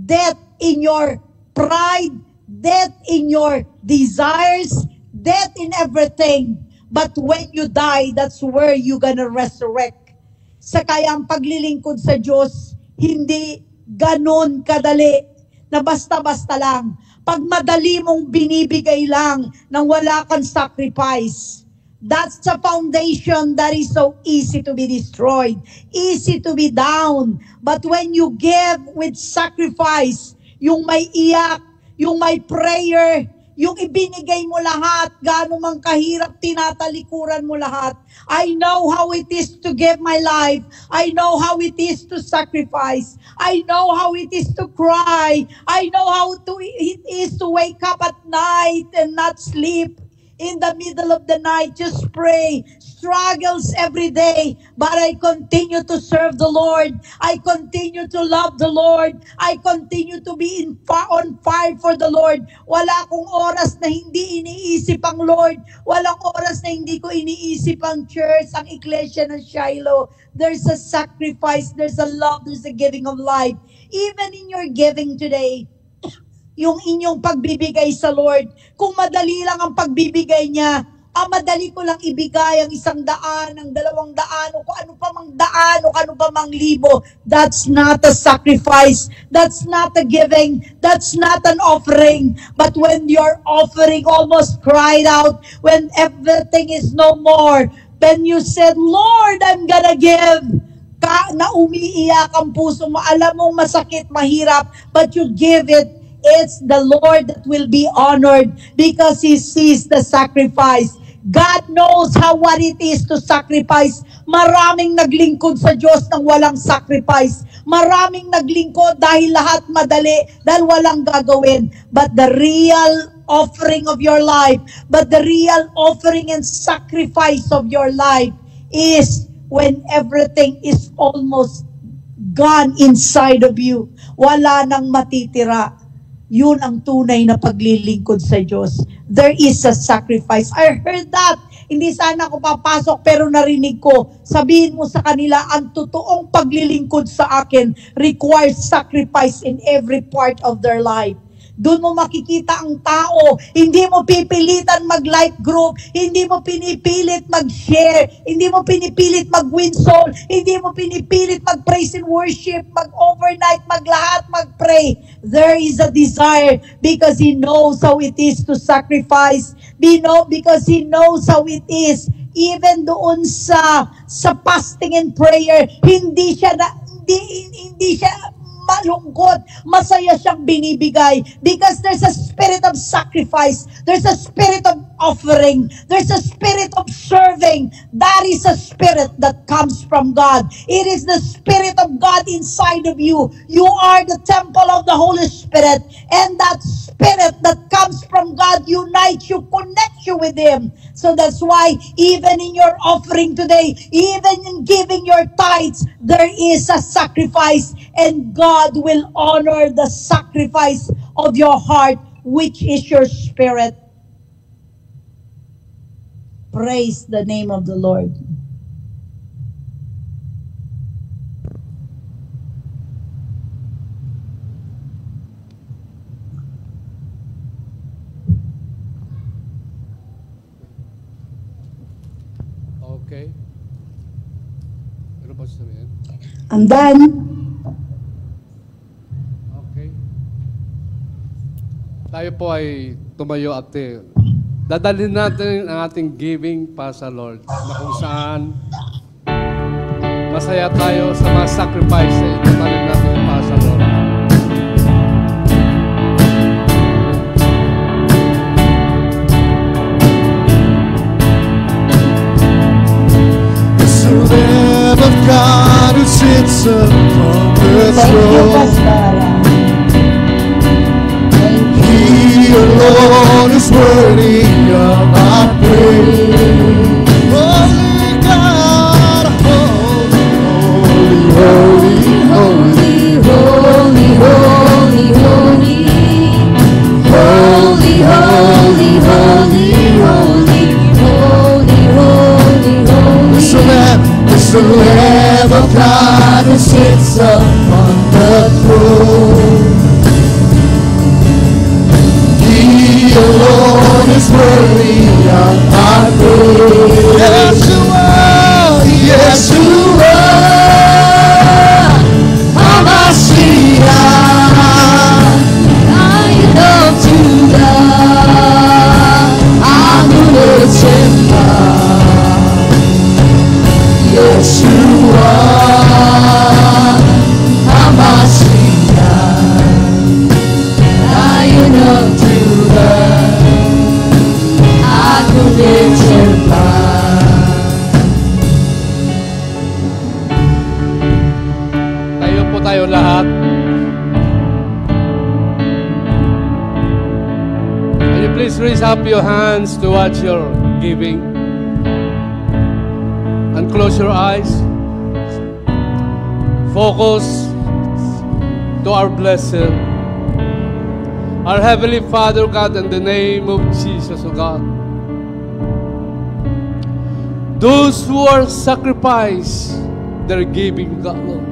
death in your pride, death in your desires, death in everything. But when you die, that's where you're gonna resurrect. Sa kaya ang paglilingkod sa Diyos, hindi ganon kadali na basta-basta lang. Pag madali mong binibigay lang nang wala kang sacrifice, that's the foundation that is so easy to be destroyed, easy to be down. But when you give with sacrifice, yung may iyak, yung may prayer, yung ibinigay mo lahat, gaano mang kahirap, tinatalikuran mo lahat. I know how it is to give my life. I know how it is to sacrifice. I know how it is to cry. I know how it is to wake up at night and not sleep. In the middle of the night, just pray. Struggles every day, but I continue to serve the Lord. I continue to love the Lord. I continue to be on fire for the Lord. Wala akong oras na hindi iniisip ang Lord. Walang oras na hindi ko iniisip ang church, ang iglesia ng Shiloh. There's a sacrifice, there's a love, there's a giving of life. Even in your giving today, yung inyong pagbibigay sa Lord. Kung madali lang ang pagbibigay niya, madali ko lang ibigay ang 100, ang 200, o kung ano pa mang daan, o ano pa mang libo. That's not a sacrifice. That's not a giving. That's not an offering. But when your offering almost cried out, when everything is no more, then you said, Lord, I'm gonna give. Na umiiyak ang puso mo, alam mong masakit, mahirap, but you give it. It's the Lord that will be honored because He sees the sacrifice. God knows what it is to sacrifice. Maraming naglingkod sa Diyos nang walang sacrifice. Maraming naglingkod dahil lahat madali, dahil walang gagawin. But the real offering of your life, but the real offering and sacrifice of your life is when everything is almost gone inside of you. Wala nang matitira. Yun ang tunay na paglilingkod sa Diyos. There is a sacrifice. I heard that. Hindi sana ako papasok pero narinig ko. Sabihin mo sa kanila, ang totoong paglilingkod sa akin requires sacrifice in every part of their life. Doon mo makikita ang tao. Hindi mo pipilitan mag-life group. Hindi mo pinipilit mag-share. Hindi mo pinipilit mag-win soul. Hindi mo pinipilit mag-praise and worship, mag-overnight, maglahat, mag-pray. There is a desire because He knows how it is to sacrifice. Because He knows how it is. Even doon sa fasting and prayer, hindi siya malungkot, masaya siyang binibigay because there's a spirit of sacrifice, there's a spirit of offering, there's a spirit of serving. That is a spirit that comes from God. It is the Spirit of God inside of you. You are the temple of the Holy Spirit, and that Spirit that comes from God unites you, connects you with Him. So that's why even in your offering today, even in giving your tithes, there is a sacrifice, and God will honor the sacrifice of your heart, which is your spirit. Praise the name of the Lord. Okay. Ano ba sabihin? I'm done. Okay. Tayo po ay tumayo at dadalhin natin ang ating giving para sa Lord, na kung saan masaya tayo sa mga sacrifice na dadalhin natin para sa Lord. The Lamb of God who sits upon the Thank you, throne. Pastor. He alone is worthy of our praise. Holy God, holy, holy, holy, holy, holy, holy, holy, holy, holy, holy, holy, holy, holy. It's the Lamb of God who sits upon the throne. He alone is worthy of our praise. Yeshua, Yeshua, HaMashiach, Lion of Judah, Amulet Shemah. Yeshua, HaMashiach, Lion of Judah, Amulet Shemah. Tayo po tayo lahat. Can you please raise up your hands towards your giving? And close your eyes. Focus to our blessed, our Heavenly Father, God, in the name of Jesus, O God. Those who are sacrifice their giving, God, Lord.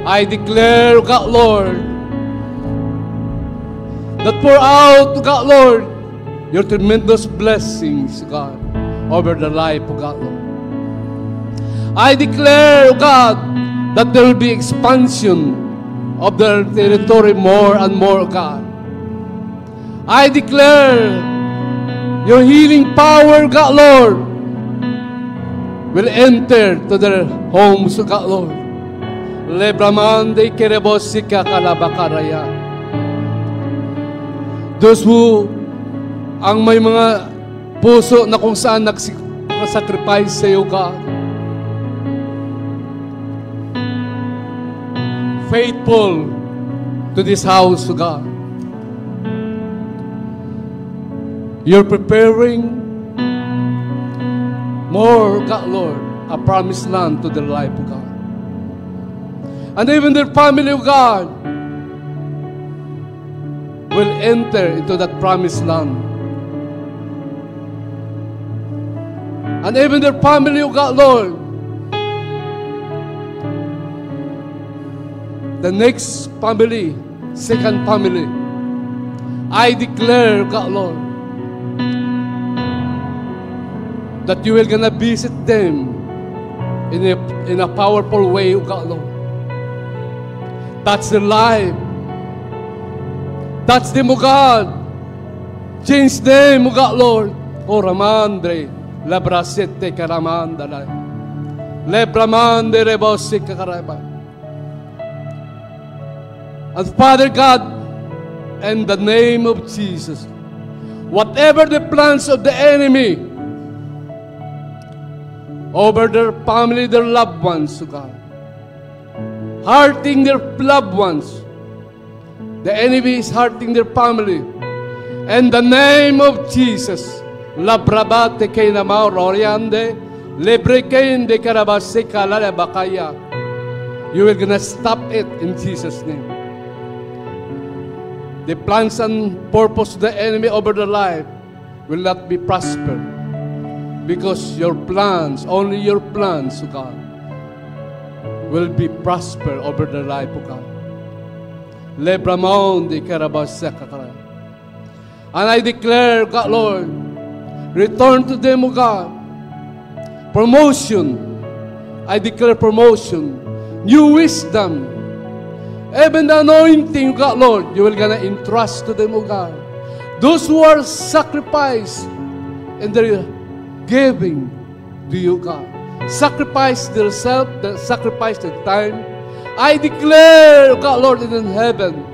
I declare, God, Lord, that pour out, God, Lord, your tremendous blessings, God, over the life of God, Lord. I declare, God, that there will be expansion of their territory more and more, God. I declare your healing power, God, Lord, will enter to their homes, God, Lord. Lebramande kerebosika kalabakaraya. Those who ang may mga puso na kung saan nagsacrifice sa iyo, God. faithful to this house, O God. You're preparing more, God, Lord, a promised land to their life, O God. And even their family, O God, will enter into that promised land. And even their family, O God, Lord, the next family, second family, I declare, God, Lord, that you will gonna visit them in a powerful way, O God, Lord. Touch their life. Touch them, O God. Change them, O God, Lord. O Ramandre, Labrasete Karamandala. Lebramande Rebosi Kakaraba. And Father God, in the name of Jesus, whatever the plans of the enemy over their family, their loved ones, O God, hurting their loved ones, the enemy is hurting their family. In the name of Jesus, Labrabate Kainamao Roriande, Lebrekain de Karabaseka Lalabakaya. You will gonna stop it in Jesus' name. The plans and purpose of the enemy over their life will not be prospered. Because your plans, only your plans, O God, will be prosper over their life, O God. Lebramon de Karabaseka. And I declare, God, Lord, return to them, O God. Promotion. I declare promotion. New wisdom. Even the anointing, God, Lord, you will gonna entrust to them, O God. Those who are sacrificed in their giving to you, God. Sacrifice themselves, sacrifice their time. I declare, God, Lord, in heaven.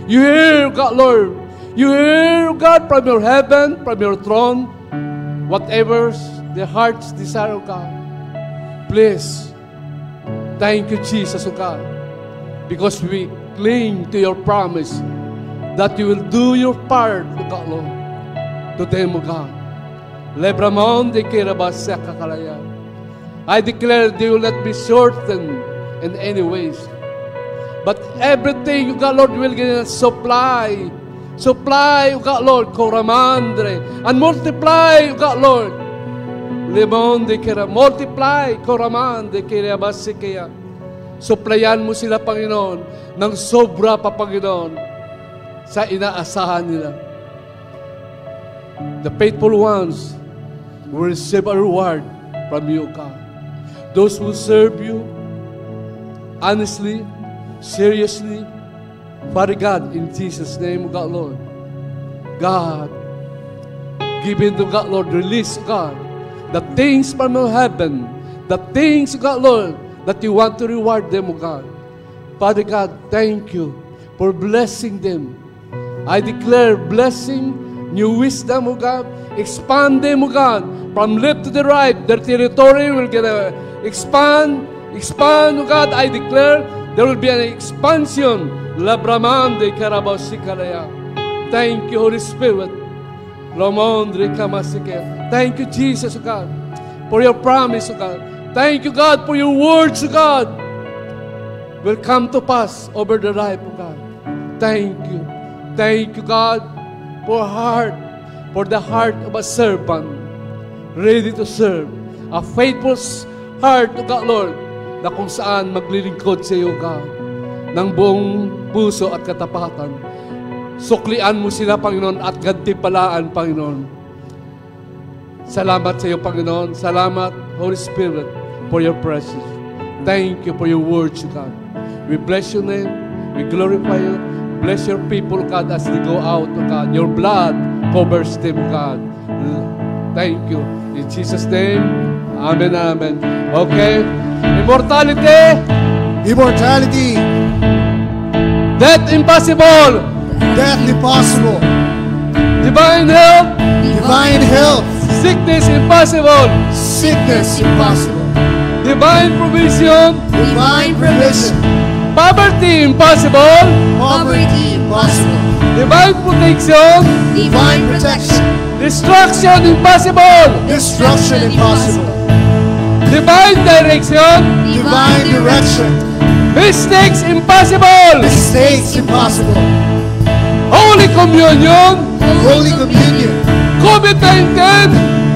You hear, God, Lord. You hear, God, from your heaven, from your throne, whatever their hearts desire, O God. Please, thank you, Jesus, O God, because we cling to your promise that you will do your part, O God, Lord, to them, O God. Lebramon de Kirabaseka Kalaya. I declare they will not be shortened in any ways. But everything, O God, Lord, will supply. Supply, O God, Lord, Koramandre. And multiply, O God, Lord. Lemon de Kira. Multiply, Koraman de Kirabasikaya. Supplyan mo sila, Panginoon, ng sobra pa, Panginoon, sa inaasahan nila. The faithful ones will receive a reward from you, God. Those who serve you honestly, seriously, Father God, in Jesus' name, God, Lord. God, give into God, Lord, release, God, the things from heaven, the things, God, Lord, that you want to reward them, O God. Father God, thank you for blessing them. I declare blessing, new wisdom, O God. Expand them, O God, from left to the right. Their territory will get expand, O God. I declare there will be an expansion. Labraman de Karabasikalaya. Thank you, Holy Spirit. Lomondre Kamasike. Thank you, Jesus, O God, for your promise, O God. Thank you, God, for your words, O God, will come to pass over the life, O God. Thank you. Thank you, God, for the heart of a servant, ready to serve. A faithful heart, O God, Lord, na kung saan maglilingkod sa iyo, God, ng buong puso at katapatan. Suklian mo sila, Panginoon, at gantimpalaan, Panginoon. Salamat sa iyo, Panginoon. Salamat, Holy Spirit, for your presence. Thank you for your words, God. We bless your name. We glorify you. Bless your people, God, as they go out, God. Your blood covers them, God. Thank you. In Jesus' name, amen, amen. Okay. Immortality. Immortality. Death impossible. Death impossible. Divine health. Divine health. Sickness impossible. Sickness impossible. Divine provision. Divine provision. Poverty impossible. Poverty impossible. Divine protection. Divine protection. Destruction impossible. Destruction impossible. Divine direction. Divine direction. Mistakes impossible. Mistakes impossible. Holy communion. Holy communion. COVID-19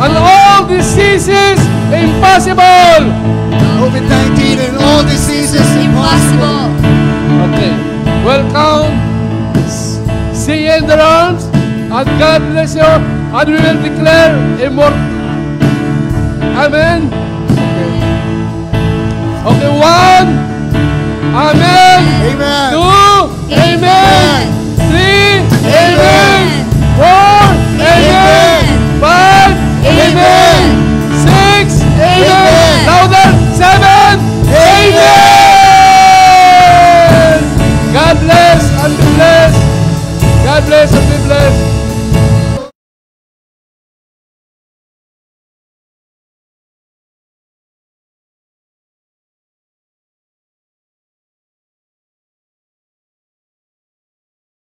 and all diseases impossible. COVID-19 and all diseases impossible. Okay. Welcome. See you in the arms. And God bless you. And we will declare immortal. Amen. Okay, 1. Amen. Amen. 2. Amen. 3. Amen. 4. Amen. 5. Amen. 6. Amen. Louder. 7. Amen. God bless and be blessed. God bless and be